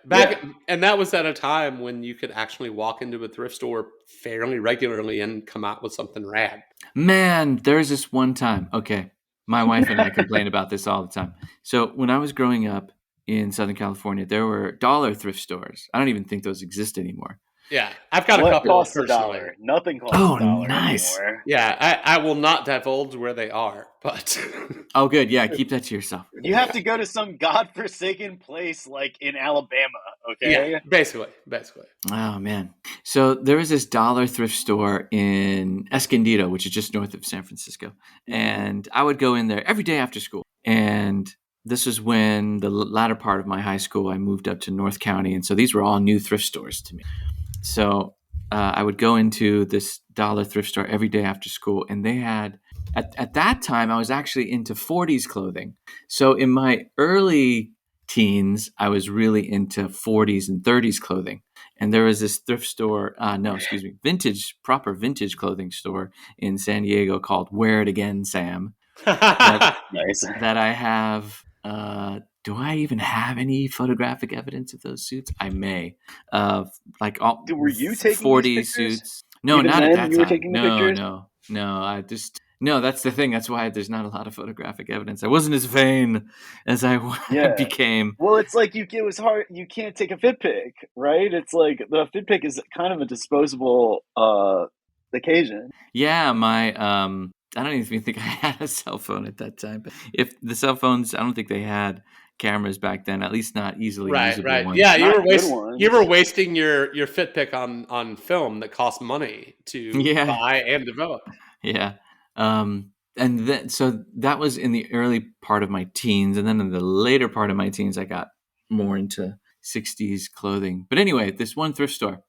Speaker 2: And that was at a time when you could actually walk into a thrift store fairly regularly and come out with something rad.
Speaker 5: Man, there's this one time. Okay, my wife and I complain about this all the time. So when I was growing up in Southern California, there were dollar thrift stores. I don't even think those exist anymore.
Speaker 2: Yeah, I've got a couple.
Speaker 6: Costs $1? Nothing costs $1
Speaker 5: nice.
Speaker 6: anymore.
Speaker 2: Yeah, I will not divulge where they are, but
Speaker 5: oh, good. Yeah, keep that to yourself.
Speaker 6: You have to go to some godforsaken place like in Alabama. Okay.
Speaker 2: Yeah, basically.
Speaker 5: Oh man. So there was this dollar thrift store in Escondido, which is just north of San Francisco, and I would go in there every day after school. And this was when the latter part of my high school, I moved up to North County, and so these were all new thrift stores to me. So I would go into this dollar thrift store every day after school, and they had, at that time, I was actually into 40s clothing. So in my early teens, I was really into 40s and 30s clothing. And there was this thrift store, proper vintage clothing store in San Diego called Wear It Again, Sam.
Speaker 6: Nice.
Speaker 5: That I have. Do I even have any photographic evidence of those suits? I may. Like all.
Speaker 6: Were you taking
Speaker 5: 40 suits? No,
Speaker 6: even
Speaker 5: not
Speaker 6: then,
Speaker 5: at that
Speaker 6: you were
Speaker 5: time.
Speaker 6: taking the pictures?
Speaker 5: No. That's the thing. That's why there's not a lot of photographic evidence. I wasn't as vain as I became.
Speaker 6: Well, it's like it was hard. You can't take a fit pic, right? It's like the fit pic is kind of a disposable occasion.
Speaker 5: Yeah, I don't even think I had a cell phone at that time. But if the cell phones, I don't think they had cameras back then, at least not easily usable ones.
Speaker 2: Yeah, you were wasting your fit pic on film that cost money to buy and develop.
Speaker 5: Yeah. And then so that was in the early part of my teens, and then in the later part of my teens I got more into 60s clothing. But anyway, this one thrift store,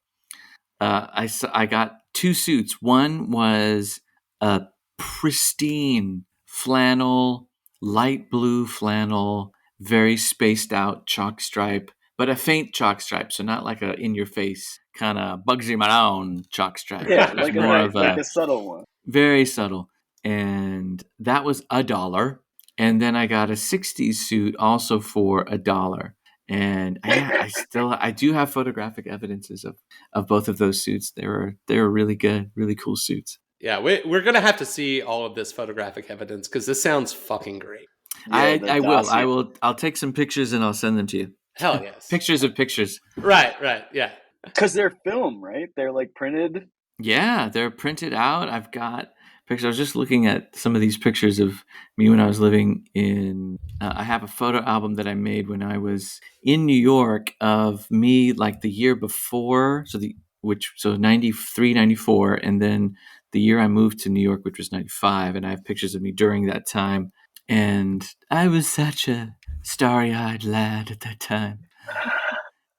Speaker 5: I got two suits. One was a pristine flannel, light blue flannel, very spaced out chalk stripe, but a faint chalk stripe, so not like a in your face kind of Bugsy Malone chalk stripe.
Speaker 6: Yeah, like a subtle one.
Speaker 5: Very subtle. and that was $1. And then I got a 60s suit also for $1. And I do have photographic evidences of both of those suits. They were really good, really cool suits.
Speaker 2: Yeah, we're gonna have to see all of this photographic evidence because this sounds fucking great.
Speaker 6: Yeah,
Speaker 5: I will. I'll take some pictures and I'll send them to you.
Speaker 2: Hell yes.
Speaker 5: Pictures of pictures.
Speaker 2: Right, yeah.
Speaker 6: Because they're film, right? They're like printed.
Speaker 5: Yeah, they're printed out. I've got pictures. I was just looking at some of these pictures of me when I was living in. I have a photo album that I made when I was in New York of me like the year before. So 93, 94, and then the year I moved to New York, which was 95, and I have pictures of me during that time. And I was such a starry-eyed lad at that time.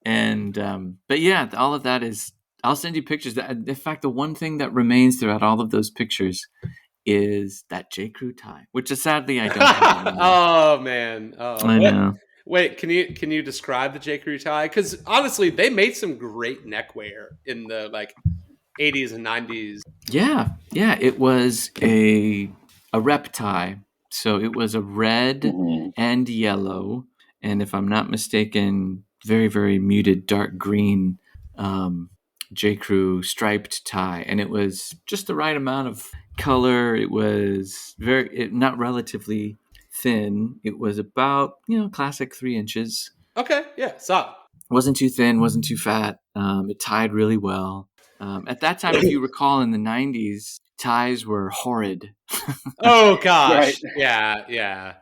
Speaker 5: And but yeah, all of that is. I'll send you pictures. In fact, the one thing that remains throughout all of those pictures is that J. Crew tie, which is sadly I don't have anymore.
Speaker 2: Oh man,
Speaker 5: I know.
Speaker 2: Wait, can you describe the J. Crew tie? Because honestly, they made some great neckwear in the like 80s and 90s.
Speaker 5: Yeah, it was a rep tie. So it was a red and yellow, and if I'm not mistaken, very, very muted dark green J. Crew striped tie, and it was just the right amount of color. It was not relatively thin. It was about classic 3 inches.
Speaker 2: Okay, yeah, solid.
Speaker 5: Wasn't too thin, wasn't too fat. It tied really well. At that time, if you recall, in the 90s, ties were horrid.
Speaker 2: Oh gosh,
Speaker 6: Right.
Speaker 2: yeah.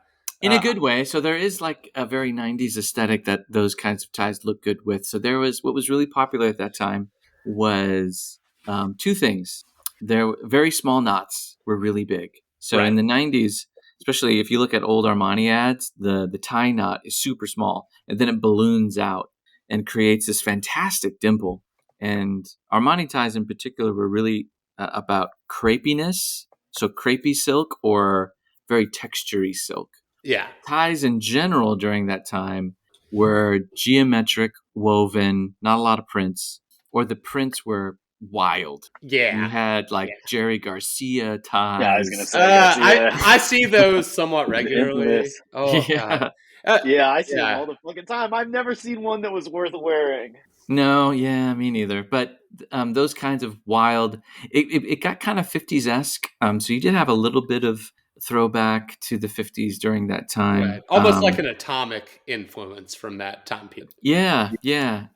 Speaker 5: In a good way. So there is like a very 90s aesthetic that those kinds of ties look good with. So what was really popular at that time was 2 things. There very small knots were really big. So in the 90s, especially if you look at old Armani ads, the tie knot is super small, and then it balloons out and creates this fantastic dimple. And Armani ties in particular were really about crepiness, so crepey silk or very textury silk.
Speaker 2: Yeah.
Speaker 5: Ties in general during that time were geometric, woven, not a lot of prints, or the prints were wild.
Speaker 2: Yeah.
Speaker 5: You had Jerry Garcia ties.
Speaker 6: Yeah, I was gonna say.
Speaker 2: I see those somewhat regularly. Oh
Speaker 5: yeah.
Speaker 2: God.
Speaker 6: Yeah, I see them all the fucking time. I've never seen one that was worth wearing.
Speaker 5: No, yeah, me neither. But those kinds of wild, it got kind of 50s-esque. So you did have a little bit of throwback to the 50s during that time.
Speaker 2: Right. Almost like an atomic influence from that time period.
Speaker 5: Yeah.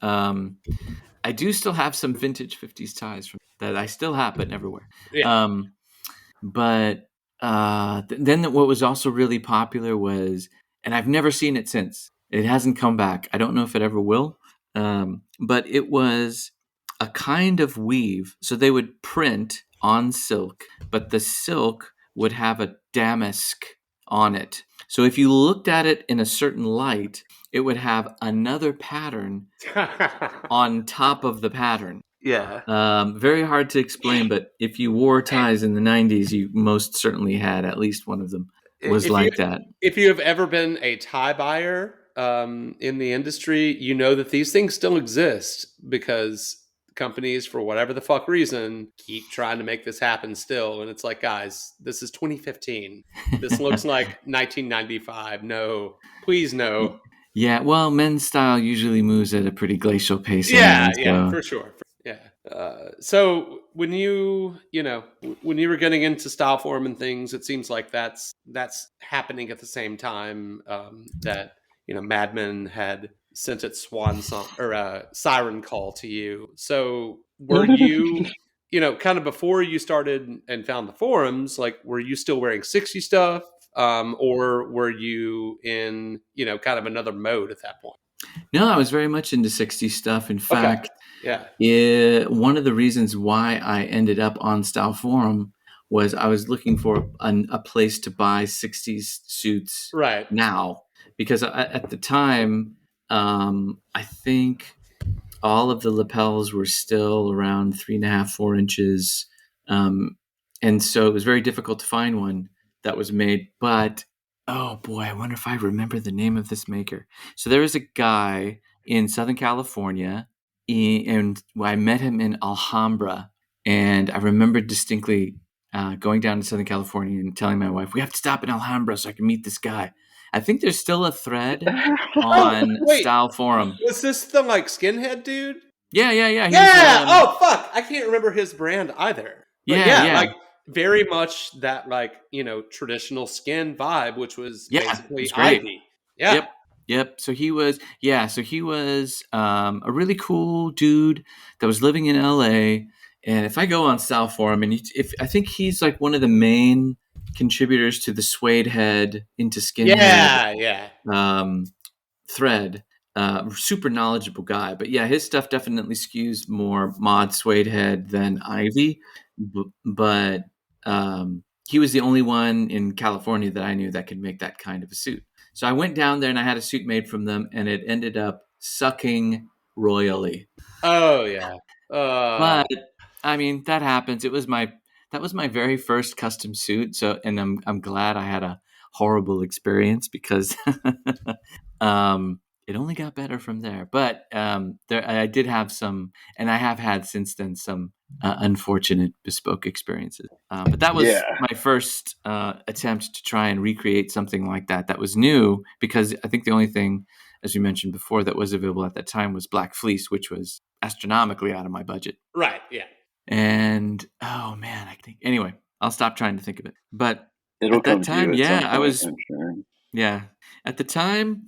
Speaker 5: I do still have some vintage 50s ties that I still have but never wear.
Speaker 2: Yeah.
Speaker 5: Then what was also really popular was, and I've never seen it since. It hasn't come back. I don't know if it ever will. But it was a kind of weave. So they would print on silk, but the silk would have a damask on it. So if you looked at it in a certain light, it would have another pattern on top of the pattern.
Speaker 2: Yeah.
Speaker 5: Very hard to explain, but if you wore ties in the 90s, you most certainly had at least one of them was that.
Speaker 2: If you have ever been a tie buyer in the industry, you know that these things still exist because companies, for whatever the fuck reason, keep trying to make this happen still. And it's like, guys, this is 2015. This looks like 1995. No, please no.
Speaker 5: Yeah, well, men's style usually moves at a pretty glacial pace.
Speaker 2: Yeah, for sure. Yeah. So when you were getting into style form and things, it seems like that's happening at the same time that Mad Men had sent its swan song or siren call to you. So were you, kind of before you started and found the forums, like were you still wearing 60 stuff, or were you in kind of another mode at that point?
Speaker 5: No, I was very much into 60s stuff. In fact, one of the reasons why I ended up on Style Forum was I was looking for a place to buy 60s suits now. Because at the time, I think all of the lapels were still around 3.5, 4 inches. And so it was very difficult to find one that was made. But, oh boy, I wonder if I remember the name of this maker. So there was a guy in Southern California, and I met him in Alhambra. And I remember distinctly going down to Southern California and telling my wife, we have to stop in Alhambra so I can meet this guy. I think there's still a thread on
Speaker 2: wait.
Speaker 5: Style Forum.
Speaker 2: Was this the like skinhead dude?
Speaker 5: Yeah. He
Speaker 2: Yeah.
Speaker 5: was,
Speaker 2: Oh fuck! I can't remember his brand either. But
Speaker 5: yeah.
Speaker 2: like very much that like traditional skin vibe, which was basically
Speaker 5: it's great.
Speaker 2: Ivy. Yeah.
Speaker 5: Yep. So he was a really cool dude that was living in LA. And if I go on Style Forum, and I think he's like one of the main contributors to the suede head into skinhead thread. Super knowledgeable guy, but yeah, his stuff definitely skews more mod suede head than Ivy. But he was the only one in California that I knew that could make that kind of a suit. So I went down there and I had a suit made from them, and it ended up sucking royally.
Speaker 2: Oh yeah.
Speaker 5: But I mean, that happens. That was my very first custom suit. So, and I'm glad I had a horrible experience because it only got better from there. But I did have some, and I have had since then some unfortunate bespoke experiences. But that was my first attempt to try and recreate something like that. That was new because I think the only thing, as we mentioned before, that was available at that time was Black Fleece, which was astronomically out of my budget.
Speaker 2: Right. Yeah.
Speaker 5: And oh man, anyway, I'll stop trying to think of it. But
Speaker 6: It'll
Speaker 5: at that time, I was
Speaker 6: sure.
Speaker 5: At the time,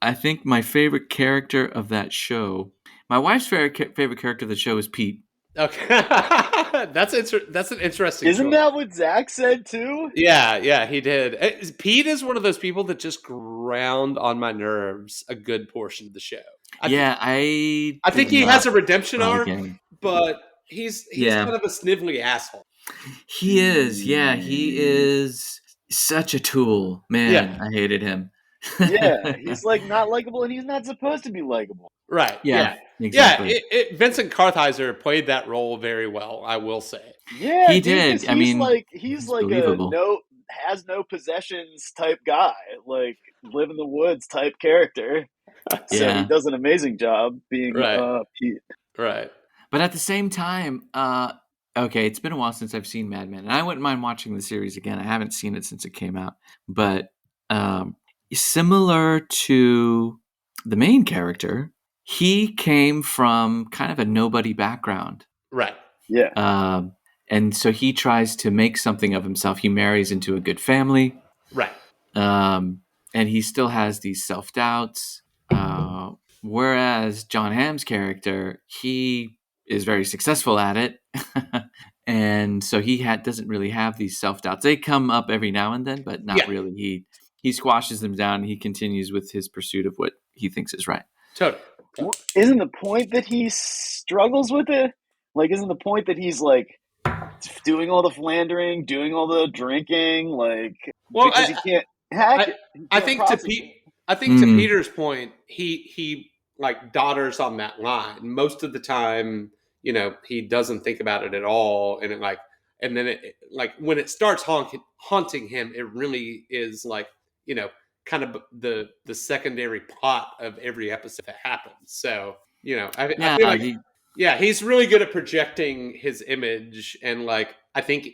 Speaker 5: I think my favorite character of that show, my wife's favorite character of the show is Pete.
Speaker 2: Okay, that's an interesting.
Speaker 6: Isn't
Speaker 2: choice.
Speaker 6: that what Zach said too?
Speaker 2: Yeah, he did. Pete is one of those people that just ground on my nerves a good portion of the show. I think he has a redemption arc, but he's kind of a snivelly asshole.
Speaker 5: He is, he is such a tool, man. Yeah. I hated him.
Speaker 6: Yeah, he's like not likable, and he's not supposed to be likable.
Speaker 2: Right. Yeah.
Speaker 5: Exactly.
Speaker 2: Yeah. Vincent Kartheiser played that role very well, I will say.
Speaker 6: Yeah,
Speaker 5: he did. I mean,
Speaker 6: he's like has no possessions type guy, like live in the woods type character. So he does an amazing job being Pete.
Speaker 2: Right.
Speaker 5: But at the same time, okay, it's been a while since I've seen Mad Men, and I wouldn't mind watching the series again. I haven't seen it since it came out, but similar to the main character, he came from kind of a nobody background.
Speaker 2: Right.
Speaker 6: Yeah.
Speaker 5: And so he tries to make something of himself. He marries into a good family.
Speaker 2: Right.
Speaker 5: And he still has these self-doubts. Whereas John Hamm's character, he is very successful at it. And so he doesn't really have these self-doubts. They come up every now and then, but not really. He squashes them down. And he continues with his pursuit of what he thinks is right.
Speaker 2: Totally.
Speaker 6: Isn't the point that he struggles with it? Like, isn't the point that he's like doing all the philandering, doing all the drinking, like because he can't hack it?
Speaker 2: I think to Peter's point, he like dodders on that line most of the time. He doesn't think about it at all, and then it when it starts haunting him, it really is like kind of the secondary plot of every episode that happens. So I feel like he's really good at projecting his image, and I think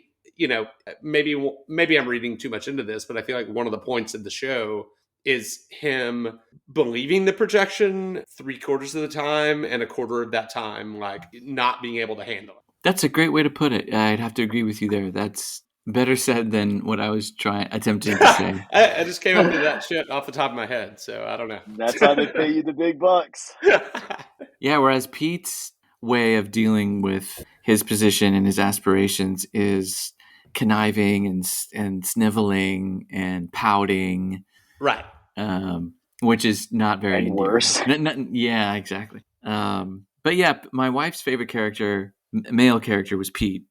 Speaker 2: maybe I'm reading too much into this, but I feel like one of the points of the show is him believing the projection 3/4 of the time, and 1/4 of that time not being able to handle it.
Speaker 5: That's a great way to put it. I'd have to agree with you there. That's better said than what I was attempting to say.
Speaker 2: I just came up with that shit off the top of my head, so I don't know.
Speaker 6: That's how they pay you the big bucks.
Speaker 5: Yeah, whereas Pete's way of dealing with his position and his aspirations is conniving and sniveling and pouting.
Speaker 2: Right.
Speaker 5: Which is not very
Speaker 6: worse.
Speaker 5: Yeah, exactly. But yeah, my wife's favorite male character was Pete.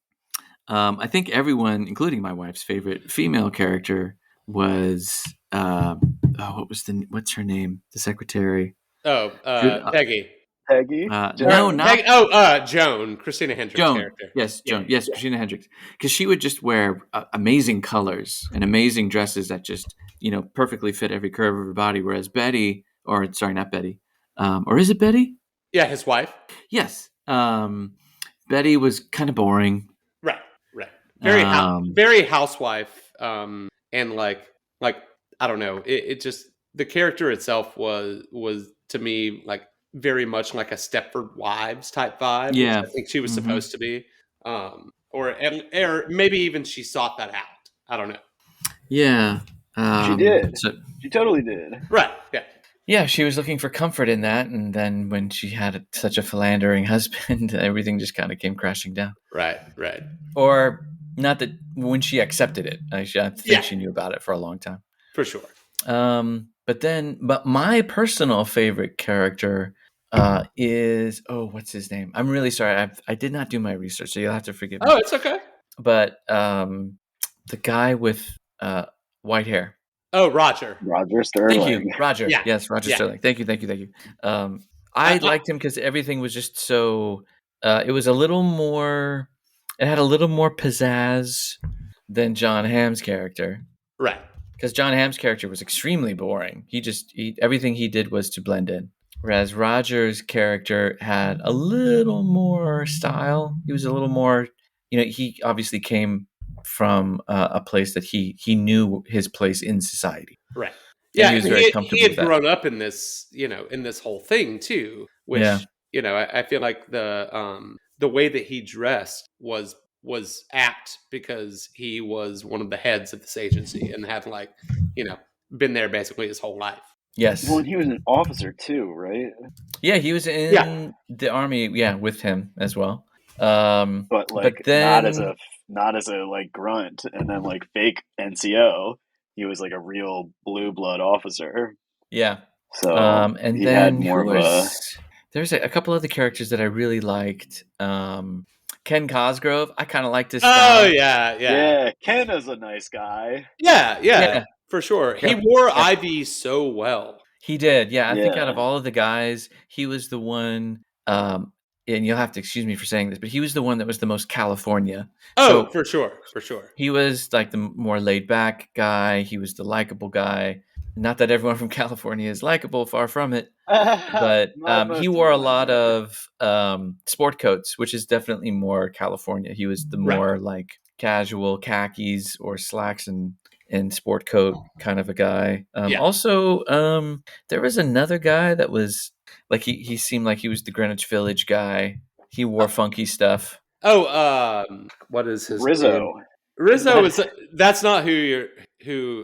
Speaker 5: I think everyone, including my wife's favorite female character, was what's her name? The secretary.
Speaker 2: Peggy.
Speaker 6: Peggy?
Speaker 5: No, not
Speaker 2: Joan. Christina Hendricks' character.
Speaker 5: Yes, Joan. Yes, Christina Hendricks. Because she would just wear amazing colors and amazing dresses that just perfectly fit every curve of her body. Whereas Betty, or sorry, not Betty, or is it Betty?
Speaker 2: Yeah, his wife.
Speaker 5: Yes. Betty was kind of boring.
Speaker 2: Right. very housewife, and like I don't know, it just, the character itself was to me like very much like a Stepford Wives type vibe, which
Speaker 5: Yeah.
Speaker 2: I think she was
Speaker 5: Mhm.
Speaker 2: supposed to be, or maybe even she sought that out. I don't know.
Speaker 5: Yeah.
Speaker 6: She did.
Speaker 5: So,
Speaker 6: She totally did.
Speaker 2: Right? Yeah.
Speaker 5: yeah, she was looking for comfort in that, and then when she had such a philandering husband, everything just kind of came crashing down.
Speaker 2: Right. Right.
Speaker 5: Or not that when she accepted it, I think
Speaker 2: Yeah.
Speaker 5: she knew about it for a long time.
Speaker 2: For sure.
Speaker 5: But my personal favorite character is, what's his name? I'm really sorry. I did not do my research, so you'll have to forgive me.
Speaker 2: Oh, it's okay.
Speaker 5: But the guy with white hair.
Speaker 2: Oh, Roger.
Speaker 6: Roger Sterling.
Speaker 5: Thank you, Roger.
Speaker 2: Yeah.
Speaker 5: Yes, Roger
Speaker 2: Yeah.
Speaker 5: Sterling. Thank you. I liked him because everything was just so. It was a little more. It had a little more pizzazz than John Hamm's character.
Speaker 2: Right.
Speaker 5: Because John Hamm's character was extremely boring. Everything he did was to blend in. Whereas Roger's character had a little more style. He was a little more, he obviously came from a place that he knew his place in society.
Speaker 2: Right.
Speaker 5: And
Speaker 2: Yeah,
Speaker 5: he was very comfortable
Speaker 2: he had
Speaker 5: with that.
Speaker 2: grown up in this, in this whole thing too, which, I feel like the way that he dressed was apt because he was one of the heads of this agency and had been there basically his whole life.
Speaker 5: Yes.
Speaker 6: Well, and he was an officer too, right?
Speaker 5: Yeah, he was in the army, with him as well.
Speaker 6: But
Speaker 5: then
Speaker 6: not as a like grunt, and then like fake NCO. He was like a real blue blood officer.
Speaker 5: Yeah.
Speaker 6: So
Speaker 5: and
Speaker 6: he
Speaker 5: then
Speaker 6: had more of
Speaker 5: there's a couple other characters that I really liked. Ken Cosgrove, I kind of liked his style.
Speaker 2: Oh yeah.
Speaker 6: Ken is a nice guy.
Speaker 2: Yeah, for sure. He wore Ivy so well.
Speaker 5: He did. Yeah, I think out of all of the guys, he was the one. And you'll have to excuse me for saying this, but he was the one that was the most California.
Speaker 2: Oh, for sure.
Speaker 5: He was like the more laid back guy. He was the likable guy. Not that everyone from California is likable, far from it. But he wore a lot of sport coats, which is definitely more California. He was the more like casual khakis or slacks and sport coat kind of a guy. Also, there was another guy that was like he seemed like he was the Greenwich Village guy. He wore funky stuff.
Speaker 2: Oh, what is his
Speaker 6: Rizzo?
Speaker 2: name? Rizzo is that's not who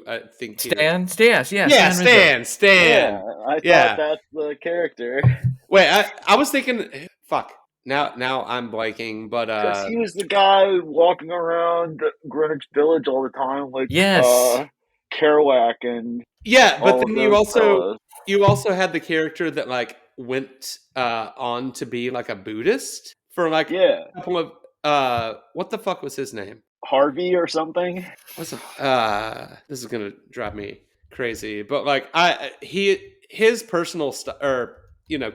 Speaker 2: I think.
Speaker 5: Stan.
Speaker 2: Yeah, Stan.
Speaker 6: Yeah, I thought that's the character.
Speaker 2: Wait, I was thinking. Fuck. Now I'm blanking, but
Speaker 6: because he was the guy walking around Greenwich Village all the time, like Kerouac and
Speaker 2: but then you also had the character that like went on to be like a Buddhist for like a couple of what the fuck was his name?
Speaker 6: Harvey or something.
Speaker 2: This is gonna drive me crazy, but like his personal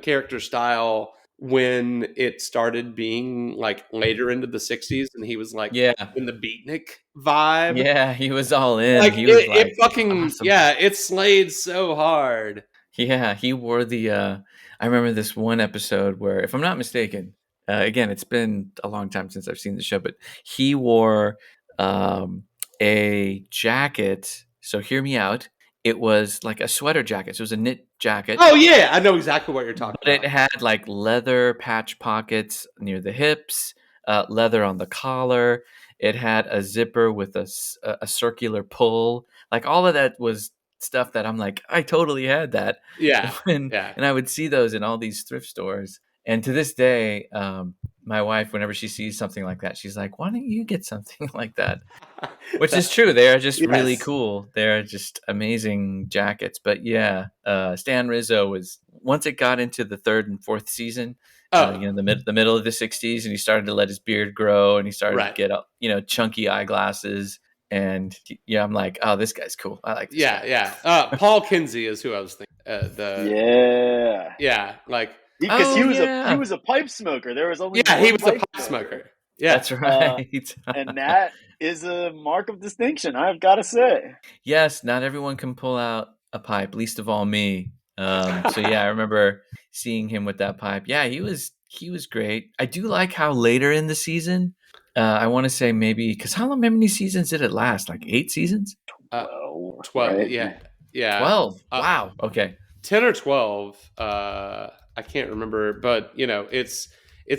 Speaker 2: character style when it started being like later into the 60s and he was like in the beatnik vibe.
Speaker 5: Yeah, he was all in.
Speaker 2: Like
Speaker 5: he was
Speaker 2: it fucking awesome. It slayed so hard.
Speaker 5: Yeah, he wore the I remember this one episode where, if I'm not mistaken, again, it's been a long time since I've seen the show, but he wore a jacket. So hear me out. It was like a sweater jacket. So it was a knit jacket.
Speaker 2: Oh, yeah. I know exactly what you're talking about.
Speaker 5: It had like leather patch pockets near the hips, leather on the collar. It had a zipper with a circular pull. Like all of that was stuff that I'm like, I totally had that.
Speaker 2: Yeah.
Speaker 5: And I would see those in all these thrift stores. And to this day, my wife, whenever she sees something like that, she's like, why don't you get something like that? Which is true. They're just really cool. They're just amazing jackets. But Stan Rizzo was, once it got into the third and fourth season, the middle of the 60s, and he started to let his beard grow and he started to get chunky eyeglasses. And I'm like, oh, this guy's cool. I like this guy.
Speaker 2: Paul Kinsey is who I was thinking.
Speaker 6: Because he was a pipe smoker. There was only
Speaker 2: he was a pipe smoker. Yeah,
Speaker 5: that's right.
Speaker 6: And that is a mark of distinction, I've got to say.
Speaker 5: Yes, not everyone can pull out a pipe, least of all me. I remember seeing him with that pipe. Yeah, he was great. I do like how later in the season, I want to say maybe because how many seasons did it last? Like 8 seasons?
Speaker 2: 12,
Speaker 6: right?
Speaker 2: yeah.
Speaker 5: 12. Wow. Okay.
Speaker 2: 10 or 12. I can't remember, but it's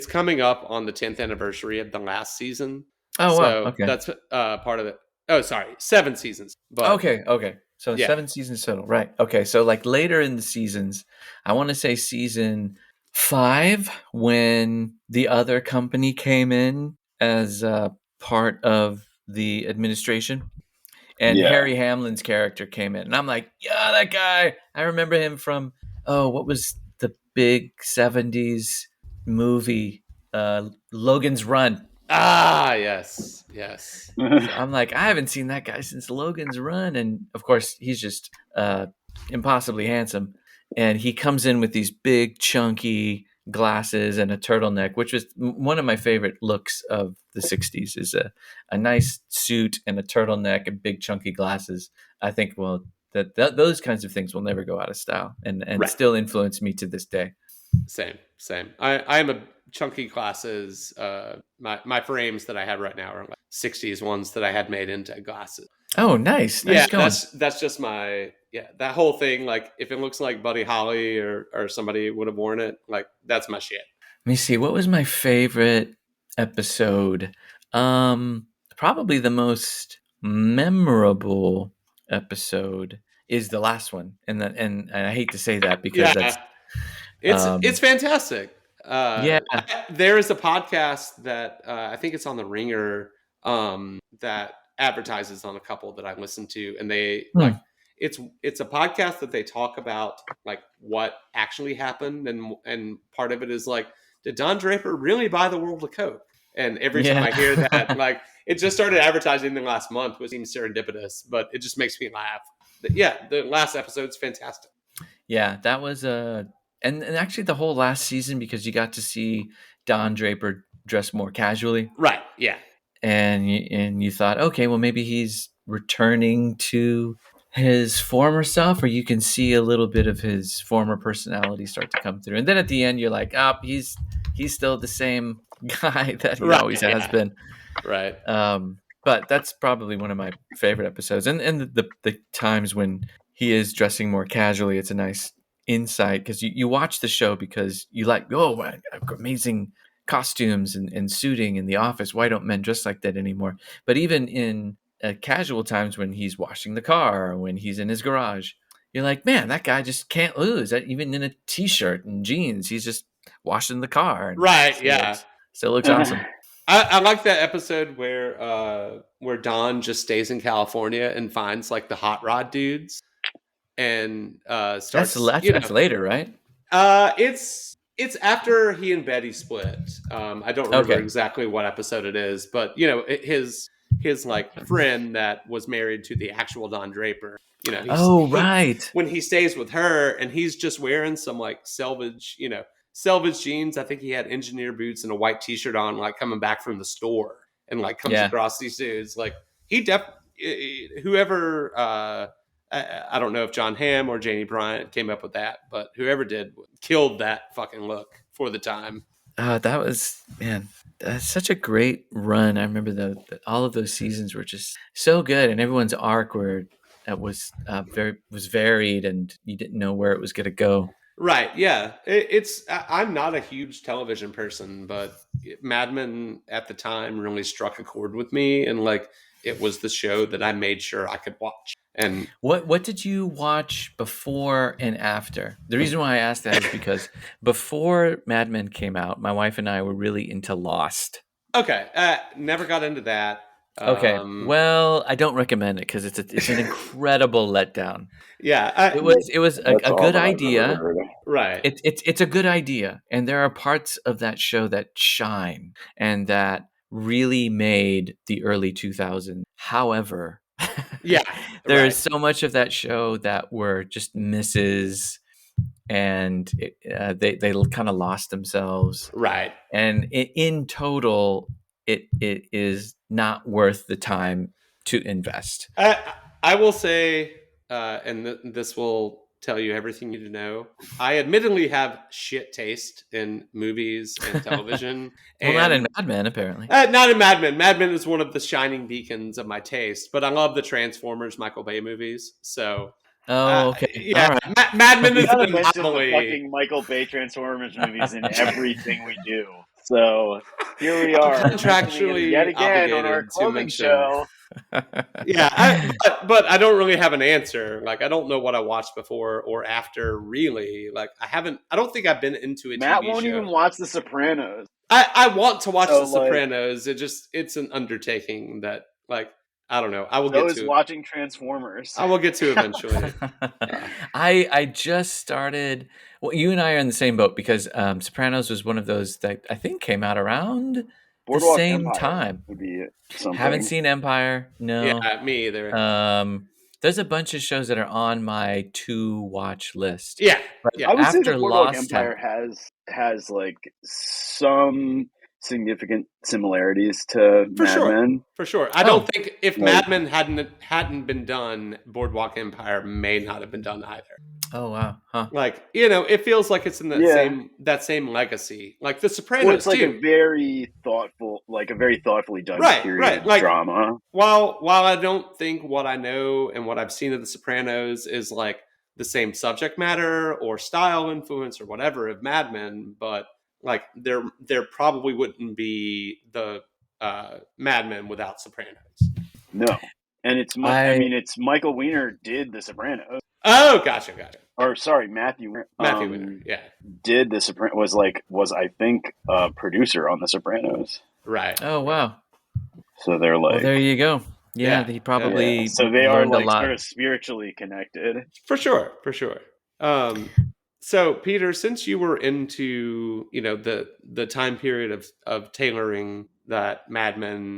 Speaker 2: coming up on the 10th anniversary of the last season.
Speaker 5: Oh wow.
Speaker 2: So
Speaker 5: Okay.
Speaker 2: that's part of it. Oh, sorry, 7 seasons. But
Speaker 5: Okay. So
Speaker 2: Yeah.
Speaker 5: 7 seasons total, right? Okay. So like later in the seasons, I want to say season 5 when the other company came in as part of the administration. And
Speaker 6: Yeah.
Speaker 5: Harry Hamlin's character came in, and I'm like, yeah, that guy. I remember him from what was the big '70s movie, Logan's Run.
Speaker 2: yes.
Speaker 5: So I'm like, I haven't seen that guy since Logan's Run, and of course, he's just impossibly handsome. And he comes in with these big, chunky glasses and a turtleneck, which was one of my favorite looks of the '60s. Is a nice suit and a turtleneck and big, chunky glasses. I think, well, that those kinds of things will never go out of style, and
Speaker 2: Right.
Speaker 5: still influence me to this day.
Speaker 2: Same. I am a chunky glasses. My frames that I have right now are like 60s ones that I had made into glasses.
Speaker 5: Oh, nice going.
Speaker 2: That's just my that whole thing. Like if it looks like Buddy Holly or somebody would have worn it, like that's my shit.
Speaker 5: Let me see. What was my favorite episode? Probably the most memorable episode is the last one, and I hate to say that because that's
Speaker 2: it's fantastic.
Speaker 5: Yeah.
Speaker 2: There is a podcast that I think it's on the Ringer that advertises on a couple that I listen to, and they like it's a podcast that they talk about like what actually happened, and part of it is like, did Don Draper really buy the world of coke? And every time I hear that, like it just started advertising the last month, which seems serendipitous, but it just makes me laugh. But yeah, the last episode's fantastic.
Speaker 5: Yeah, that was and actually the whole last season, because you got to see Don Draper dress more casually.
Speaker 2: Right. Yeah.
Speaker 5: And you thought, okay, well maybe he's returning to his former self, or you can see a little bit of his former personality start to come through. And then at the end, you're like, he's still the same guy that he always has been.
Speaker 2: Right.
Speaker 5: But that's probably one of my favorite episodes. And the times when he is dressing more casually, it's a nice insight because you watch the show because you like, amazing costumes and suiting in the office. Why don't men dress like that anymore? But even in casual times when he's washing the car or when he's in his garage, you're like, man, that guy just can't lose. Even in a t-shirt and jeans, he's just washing the car. And
Speaker 2: right.
Speaker 5: Still looks awesome.
Speaker 2: I like that episode where Don just stays in California and finds like the hot rod dudes and starts.
Speaker 5: That's later, right?
Speaker 2: It's after he and Betty split. I don't remember exactly what episode it is, but his like friend that was married to the actual Don Draper.
Speaker 5: Right.
Speaker 2: When he stays with her and he's just wearing some like selvage jeans. I think he had engineer boots and a white t-shirt on, like coming back from the store, and like comes across these dudes. Like whoever I don't know if John Hamm or Janie Bryant came up with that, but whoever did killed that fucking look for the time.
Speaker 5: That was, man, that's such a great run. I remember all of those seasons were just so good, and everyone's arc was varied, and you didn't know where it was going to go.
Speaker 2: Right. Yeah. I'm not a huge television person, but Mad Men at the time really struck a chord with me, and like it was the show that I made sure I could watch. And
Speaker 5: what did you watch before and after? The reason why I asked that is because before Mad Men came out, my wife and I were really into Lost.
Speaker 2: Okay. Never got into that.
Speaker 5: Okay. Well, I don't recommend it because it's an incredible letdown.
Speaker 2: Yeah.
Speaker 5: It was a good idea.
Speaker 2: Right.
Speaker 5: It's a good idea. And there are parts of that show that shine and that really made the early 2000s. However, there's so much of that show that were just misses, and they kind of lost themselves.
Speaker 2: Right.
Speaker 5: And in total, it is not worth the time to invest.
Speaker 2: I will say, and this will tell you everything you need to know. I admittedly have shit taste in movies and television.
Speaker 5: Well, not in Mad Men, apparently.
Speaker 2: Not in Mad Men. Mad Men is one of the shining beacons of my taste, but I love the Transformers Michael Bay movies. So,
Speaker 5: Oh, okay.
Speaker 2: yeah,
Speaker 5: All right.
Speaker 2: Mad Men
Speaker 6: We
Speaker 2: is an
Speaker 6: gotta mention the
Speaker 2: anomaly.
Speaker 6: fucking Michael Bay Transformers movies in everything we do. So here we are,
Speaker 2: Contractually
Speaker 6: yet again on our
Speaker 2: obligated to
Speaker 6: clothing
Speaker 2: mention.
Speaker 6: show.
Speaker 2: Yeah, but I don't really have an answer. Like, I don't know what I watched before or after. Really, like, I don't think I've been into a
Speaker 6: Matt
Speaker 2: TV
Speaker 6: won't
Speaker 2: show.
Speaker 6: even watch The Sopranos.
Speaker 2: I want to watch
Speaker 6: So,
Speaker 2: The Sopranos. It's an undertaking that, like, I don't know. I will
Speaker 6: So
Speaker 2: get
Speaker 6: is
Speaker 2: to.
Speaker 6: watching Transformers.
Speaker 2: I will get to eventually.
Speaker 5: I just started. Well, you and I are in the same boat because Sopranos was one of those that I think came out around
Speaker 6: Boardwalk
Speaker 5: the same
Speaker 6: Empire
Speaker 5: time.
Speaker 6: would be something.
Speaker 5: Haven't seen Empire. No.
Speaker 2: Yeah, me either.
Speaker 5: There's a bunch of shows that are on my to watch list.
Speaker 2: Yeah,
Speaker 5: But
Speaker 2: yeah.
Speaker 6: I would say
Speaker 5: after
Speaker 6: the Boardwalk
Speaker 5: Lost
Speaker 6: Empire has like some significant similarities to
Speaker 2: For
Speaker 6: Mad
Speaker 2: sure.
Speaker 6: Men.
Speaker 2: For sure. I don't think if Mad Men hadn't been done, Boardwalk Empire may not have been done either.
Speaker 5: Oh wow, huh?
Speaker 2: Like, it feels like it's in that same legacy. Like The Sopranos,
Speaker 6: Well, it's like
Speaker 2: too.
Speaker 6: a very thoughtfully done period
Speaker 2: Like,
Speaker 6: drama.
Speaker 2: While I don't think what I know and what I've seen of The Sopranos is like the same subject matter or style influence or whatever of Mad Men, but like there probably wouldn't be the Mad Men without Sopranos.
Speaker 6: No, and it's Michael Weiner did The Sopranos.
Speaker 2: Oh, gotcha.
Speaker 6: Or sorry, Matthew
Speaker 2: Weiner, yeah,
Speaker 6: did The Sopranos. Was I think a producer on The Sopranos.
Speaker 2: Right.
Speaker 5: Oh wow.
Speaker 6: So they're like,
Speaker 5: well, there you go. Yeah, he probably.
Speaker 6: Yeah. So they are
Speaker 5: learned a
Speaker 6: like
Speaker 5: lot.
Speaker 6: sort of spiritually connected.
Speaker 2: For sure. So Peter, since you were into the time period of tailoring that Mad Men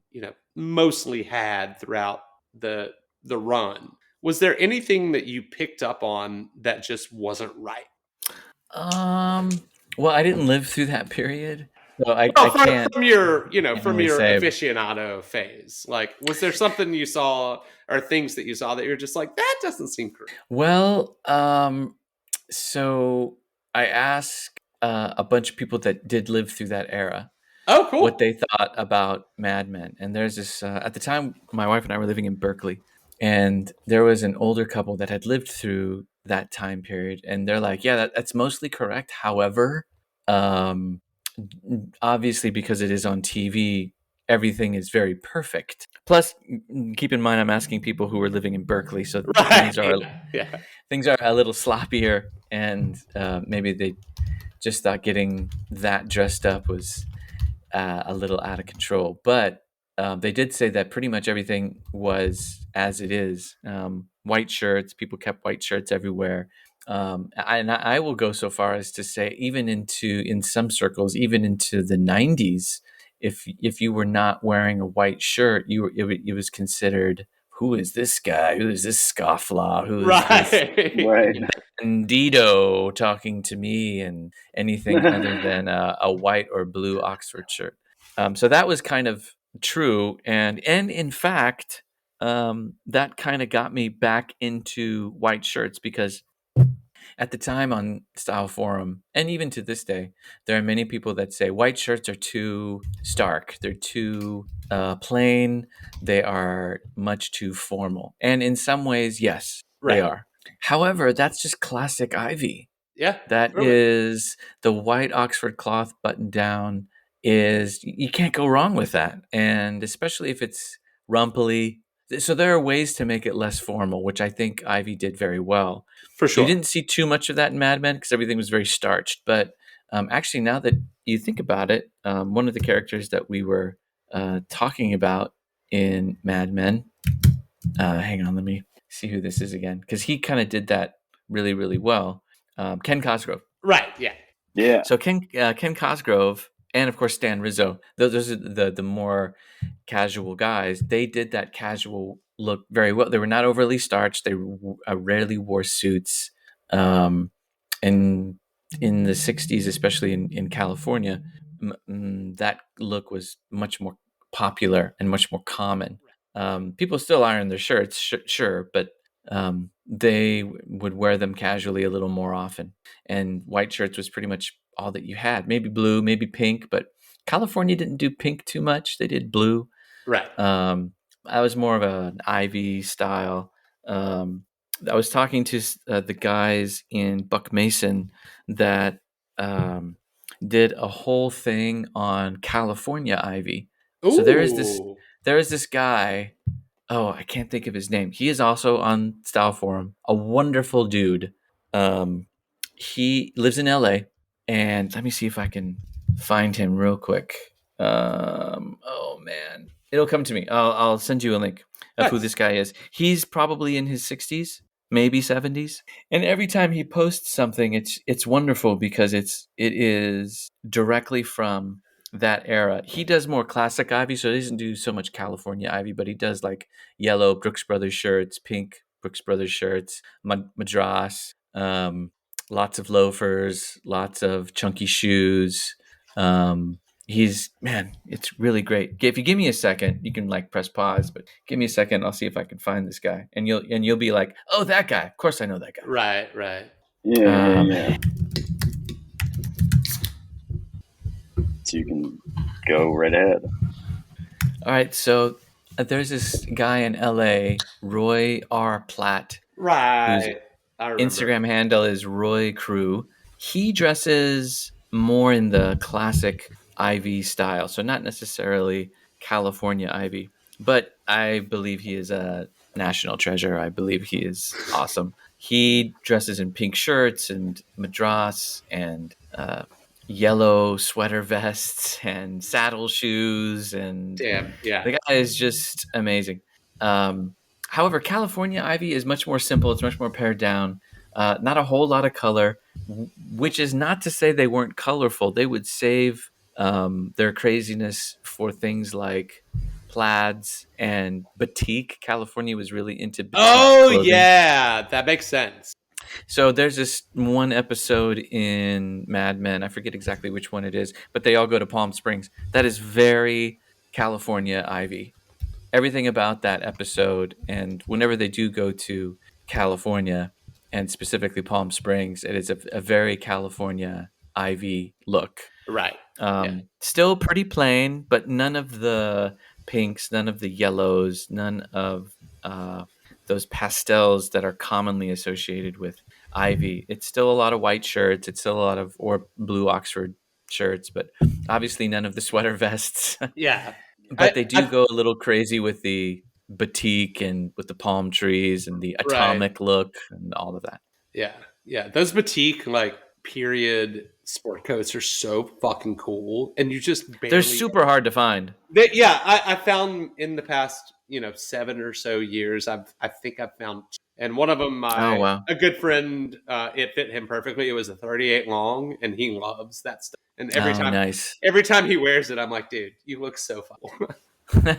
Speaker 2: mostly had throughout the run, was there anything that you picked up on that just wasn't right?
Speaker 5: Well, I didn't live through that period, so I can't.
Speaker 2: From your
Speaker 5: say.
Speaker 2: aficionado phase, like, was there something you saw or things that you saw that you're just like, that doesn't seem correct?
Speaker 5: Well, so I asked a bunch of people that did live through that era.
Speaker 2: Oh, cool.
Speaker 5: What they thought about Mad Men. And there's this, at the time, my wife and I were living in Berkeley, and there was an older couple that had lived through that time period. And they're like, yeah, that's mostly correct. However, obviously, because it is on TV, everything is very perfect. Plus, keep in mind, I'm asking people who are living in Berkeley, so things are a little sloppier, and maybe they just thought getting that dressed up was a little out of control. But they did say that pretty much everything was as it is. White shirts, people kept white shirts everywhere. And I will go so far as to say, in some circles, even into the 90s, if you were not wearing a white shirt, it was considered, who is this guy? Who is this scofflaw? Who is this bandito talking to me? And anything other than a white or blue Oxford shirt. So that was kind of true, and in fact, that kind of got me back into white shirts because at the time on Style Forum, and even to this day, there are many people that say white shirts are too stark. They're too plain. They are much too formal. And in some ways, yes, they are. However, that's just classic Ivy.
Speaker 2: Yeah.
Speaker 5: That is the white Oxford cloth button down you can't go wrong with that. And especially if it's rumply. So there are ways to make it less formal, which I think Ivy did very well.
Speaker 2: For sure.
Speaker 5: You didn't see too much of that in Mad Men because everything was very starched. But actually, now that you think about it, one of the characters that we were talking about in Mad Men, hang on, let me see who this is again, because he kind of did that really, really well. Ken Cosgrove.
Speaker 2: Right, yeah.
Speaker 6: Yeah.
Speaker 5: So Ken Cosgrove, and of course Stan Rizzo, those are the more casual guys. They did that casual look very well. They were not overly starched. They rarely wore suits. And in the 60s, especially in California, that look was much more popular and much more common. People still iron their shirts, sure, but they would wear them casually a little more often. And white shirts was pretty much all that you had. Maybe blue, maybe pink, but California didn't do pink too much. They did blue.
Speaker 2: Right.
Speaker 5: I was more of an ivy style. I was talking to the guys in Buck Mason that did a whole thing on California ivy. So there is this guy. Oh, I can't think of his name. He is also on Style Forum. A wonderful dude. He lives in LA, and let me see if I can find him real quick. Oh man, it'll come to me. I'll send you a link of who this guy is. He's probably in his 60s, maybe 70s, and every time he posts something, it's wonderful because it is directly from that era. He does more classic ivy, so he doesn't do so much California ivy, but he does like yellow Brooks Brothers shirts, pink Brooks Brothers shirts, madras, lots of loafers, lots of chunky shoes. It's really great. If you give me a second, you can like press pause, but give me a second, I'll see if I can find this guy, and you'll be like, oh, that guy. Of course, I know that guy.
Speaker 2: Right.
Speaker 6: Yeah. So you can go right ahead.
Speaker 5: All right, so there's this guy in LA, Roy R. Platt.
Speaker 2: Right.
Speaker 5: Instagram handle is Roy Crew. He dresses more in the classic ivy style, so not necessarily California ivy, but I believe he is a national treasure. I believe he is awesome. He dresses in pink shirts and madras and yellow sweater vests and saddle shoes, and
Speaker 2: Damn, yeah.
Speaker 5: the guy is just amazing. However, California ivy is much more simple. It's much more pared down. Not a whole lot of color, which is not to say they weren't colorful. They would save their craziness for things like plaids and batik. California was really into batik clothing.
Speaker 2: Yeah, that makes sense.
Speaker 5: So there's this one episode in Mad Men. I forget exactly which one it is, but they all go to Palm Springs. That is very California ivy. Everything about that episode, and whenever they do go to California, and specifically Palm Springs, it is a very California ivy look.
Speaker 2: Right.
Speaker 5: Still pretty plain, but none of the pinks, none of the yellows, none of those pastels that are commonly associated with ivy. It's still a lot of white shirts. It's still a lot of or blue Oxford shirts, but obviously none of the sweater vests.
Speaker 2: Yeah.
Speaker 5: But they do go a little crazy with the batik and with the palm trees and the atomic look and all of that.
Speaker 2: Yeah. Those batik like period sport coats are so fucking cool, and you just barely...
Speaker 5: They're super hard to find.
Speaker 2: I found in the past 7 or so years, I think I've found, and one of them, a good friend, it fit him perfectly. It was a 38 long, and he loves that stuff. And every time he wears it, I'm like, dude, you look so fun.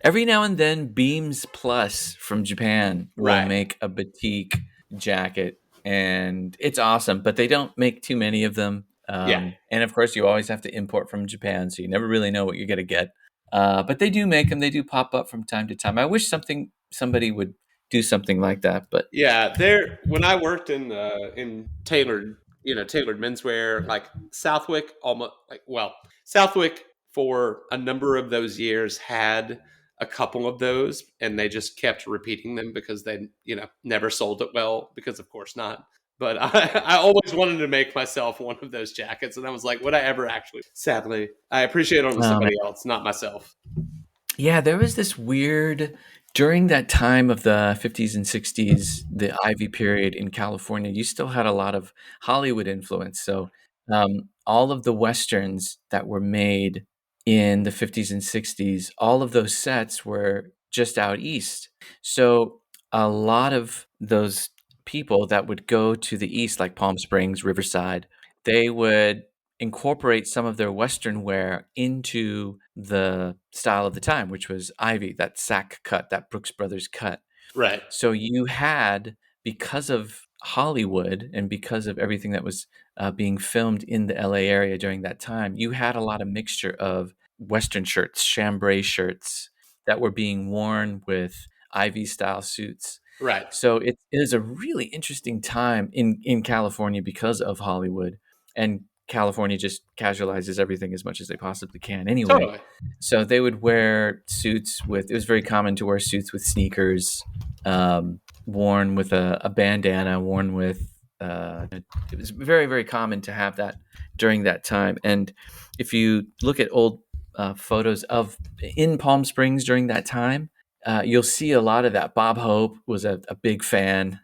Speaker 5: Every now and then, Beams Plus from Japan will make a batik jacket, and it's awesome, but they don't make too many of them. And of course, you always have to import from Japan, so you never really know what you're going to get. But they do make them. They do pop up from time to time. I wish somebody would do something like that. But
Speaker 2: when I worked in tailored menswear, like Southwick, Southwick for a number of those years had a couple of those, and they just kept repeating them because they never sold it well, because of course not. But I always wanted to make myself one of those jackets, and I was like, would I ever actually? Sadly, I appreciate it on somebody else, not myself.
Speaker 5: Yeah, there was this weird, during that time of the 50s and 60s, the Ivy period in California, you still had a lot of Hollywood influence. So all of the Westerns that were made in the 50s and 60s, all of those sets were just out east. So a lot of those people that would go to the east, like Palm Springs, Riverside, they would incorporate some of their Western wear into the style of the time, which was Ivy, that sack cut, that Brooks Brothers cut.
Speaker 2: Right.
Speaker 5: So you had, because of Hollywood and because of everything that was being filmed in the LA area during that time, you had a lot of mixture of Western shirts, chambray shirts that were being worn with Ivy style suits.
Speaker 2: Right.
Speaker 5: So it is a really interesting time in California because of Hollywood, and California just casualizes everything as much as they possibly can anyway.
Speaker 2: Totally.
Speaker 5: So they would wear suits with, it was very common to wear suits with sneakers, worn with a bandana, worn with, it was very, very common to have that during that time. And if you look at old photos of in Palm Springs during that time, you'll see a lot of that. Bob Hope was a big fan.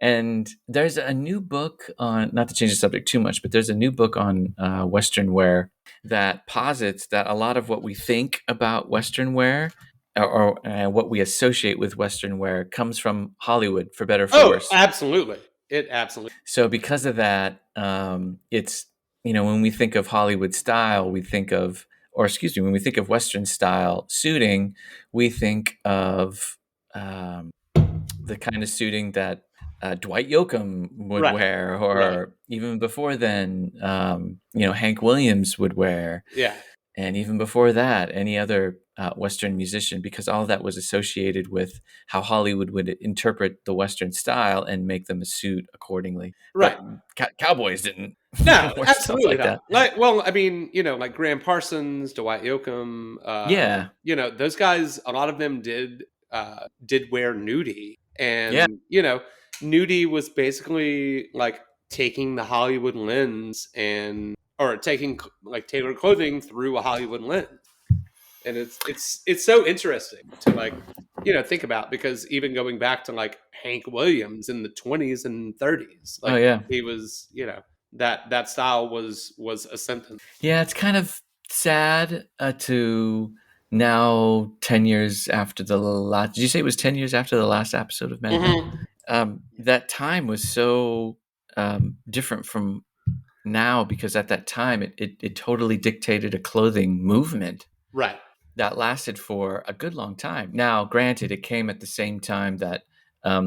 Speaker 5: And there's a new book on, not to change the subject too much, but there's a new book on Western wear that posits that a lot of what we think about Western wear or what we associate with Western wear comes from Hollywood, for better or for worse.
Speaker 2: Absolutely. It absolutely.
Speaker 5: So because of that, it's, when we think of Hollywood style, we think of, when we think of Western style suiting, we think of the kind of suiting that Dwight Yoakam would wear, or even before then, Hank Williams would wear.
Speaker 2: Yeah.
Speaker 5: And even before that, any other Western musician, because all of that was associated with how Hollywood would interpret the Western style and make them a suit accordingly.
Speaker 2: Right.
Speaker 5: But cowboys didn't.
Speaker 2: No,
Speaker 5: wear
Speaker 2: absolutely
Speaker 5: stuff
Speaker 2: not.
Speaker 5: like
Speaker 2: that. Like Graham Parsons, Dwight Yoakam.
Speaker 5: Yeah.
Speaker 2: Those guys, a lot of them did wear nudie. And, nudie was basically like taking the Hollywood lens or taking like tailored clothing through a Hollywood lens. And it's so interesting to like, think about, because even going back to like Hank Williams in the 20s and 30s, like he was, that style was ascendant.
Speaker 5: Yeah, it's kind of sad to now 10 years after the last, did you say it was 10 years after the last episode of Mad Men? That time was so different from now, because at that time it totally dictated a clothing movement.
Speaker 2: Right.
Speaker 5: That lasted for a good long time. Now, granted, it came at the same time that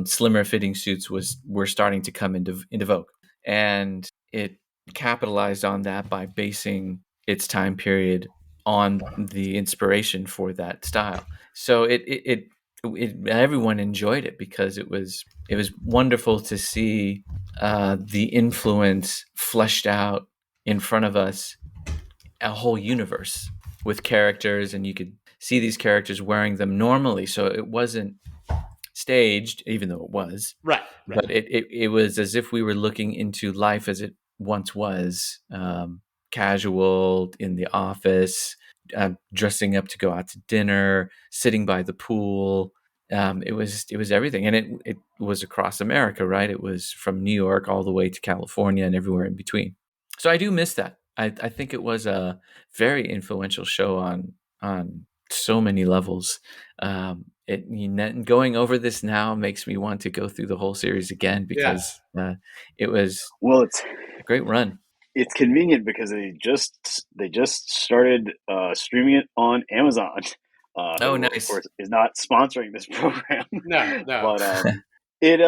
Speaker 5: slimmer fitting suits were starting to come into vogue, and it capitalized on that by basing its time period on the inspiration for that style. So it everyone enjoyed it because it was wonderful to see the influence fleshed out in front of us, a whole universe with characters, and you could see these characters wearing them normally. So it wasn't staged, even though it was.
Speaker 2: Right.
Speaker 5: But it was as if we were looking into life as it once was, casual in the office, dressing up to go out to dinner, sitting by the pool. It was everything, and it was across America, right? It was from New York all the way to California and everywhere in between. So I do miss that. I think it was a very influential show on so many levels. Going over this now makes me want to go through the whole series again, because it was
Speaker 6: it's
Speaker 5: a great run.
Speaker 6: It's convenient because they just started streaming it on Amazon.
Speaker 5: Who, nice.
Speaker 6: Of course, is not sponsoring this program.
Speaker 2: No.
Speaker 6: But it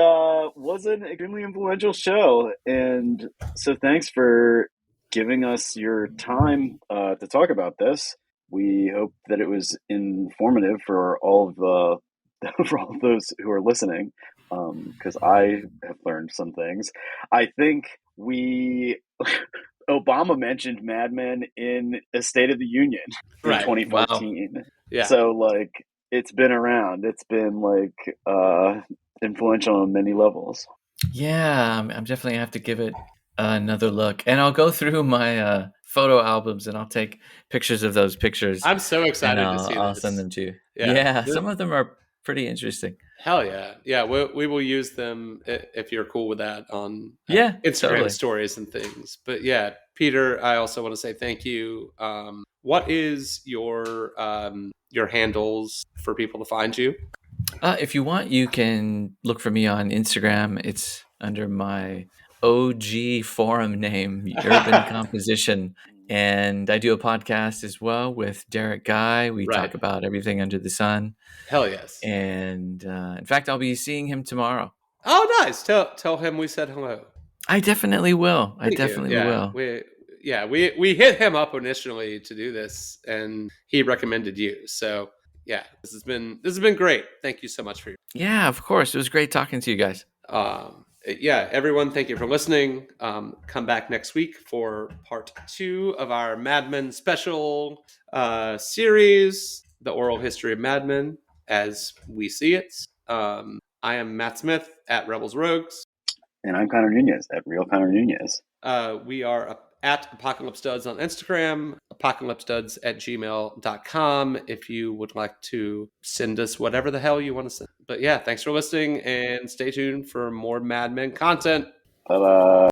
Speaker 6: was an extremely influential show, and so thanks for giving us your time to talk about this. We hope that it was informative for all of for all of those who are listening, because I have learned some things. I think Obama mentioned Mad Men in a State of the Union in 2014. Wow.
Speaker 2: Yeah.
Speaker 6: So like it's been around. It's been like influential on many levels.
Speaker 5: Yeah, I'm definitely gonna have to give it another look, and I'll go through my photo albums and I'll take pictures of those pictures.
Speaker 2: I'm so excited to see
Speaker 5: I'll
Speaker 2: this.
Speaker 5: send them to you. Yeah, some of them are pretty interesting.
Speaker 2: Hell yeah. We will use them if you're cool with that on Instagram stories and things. But yeah, Peter, I also want to say thank you. What is your handles for people to find you?
Speaker 5: If you want, you can look for me on Instagram. It's under my OG forum name, Urban Composition. And I do a podcast as well with Derek Guy. We talk about everything under the sun.
Speaker 2: Hell yes.
Speaker 5: And in fact, I'll be seeing him tomorrow.
Speaker 2: Oh, nice. Tell him we said hello.
Speaker 5: I definitely will. Will.
Speaker 2: We hit him up initially to do this, and he recommended you. So Yeah, this has been great. Thank you so much for your.
Speaker 5: Yeah, of course. It was great talking to you guys.
Speaker 2: Yeah, everyone, thank you for listening. Come back next week for part 2 of our Mad Men special series, The Oral History of Mad Men as we see it. I am Matt Smith at Rebels Rogues.
Speaker 6: And I'm Connor Nunez at Real Connor Nunez.
Speaker 2: We are at Apocalypse Duds on Instagram, apocalypseduds@gmail.com if you would like to send us whatever the hell you want to send. But yeah, thanks for listening and stay tuned for more Mad Men content.
Speaker 6: Bye-bye.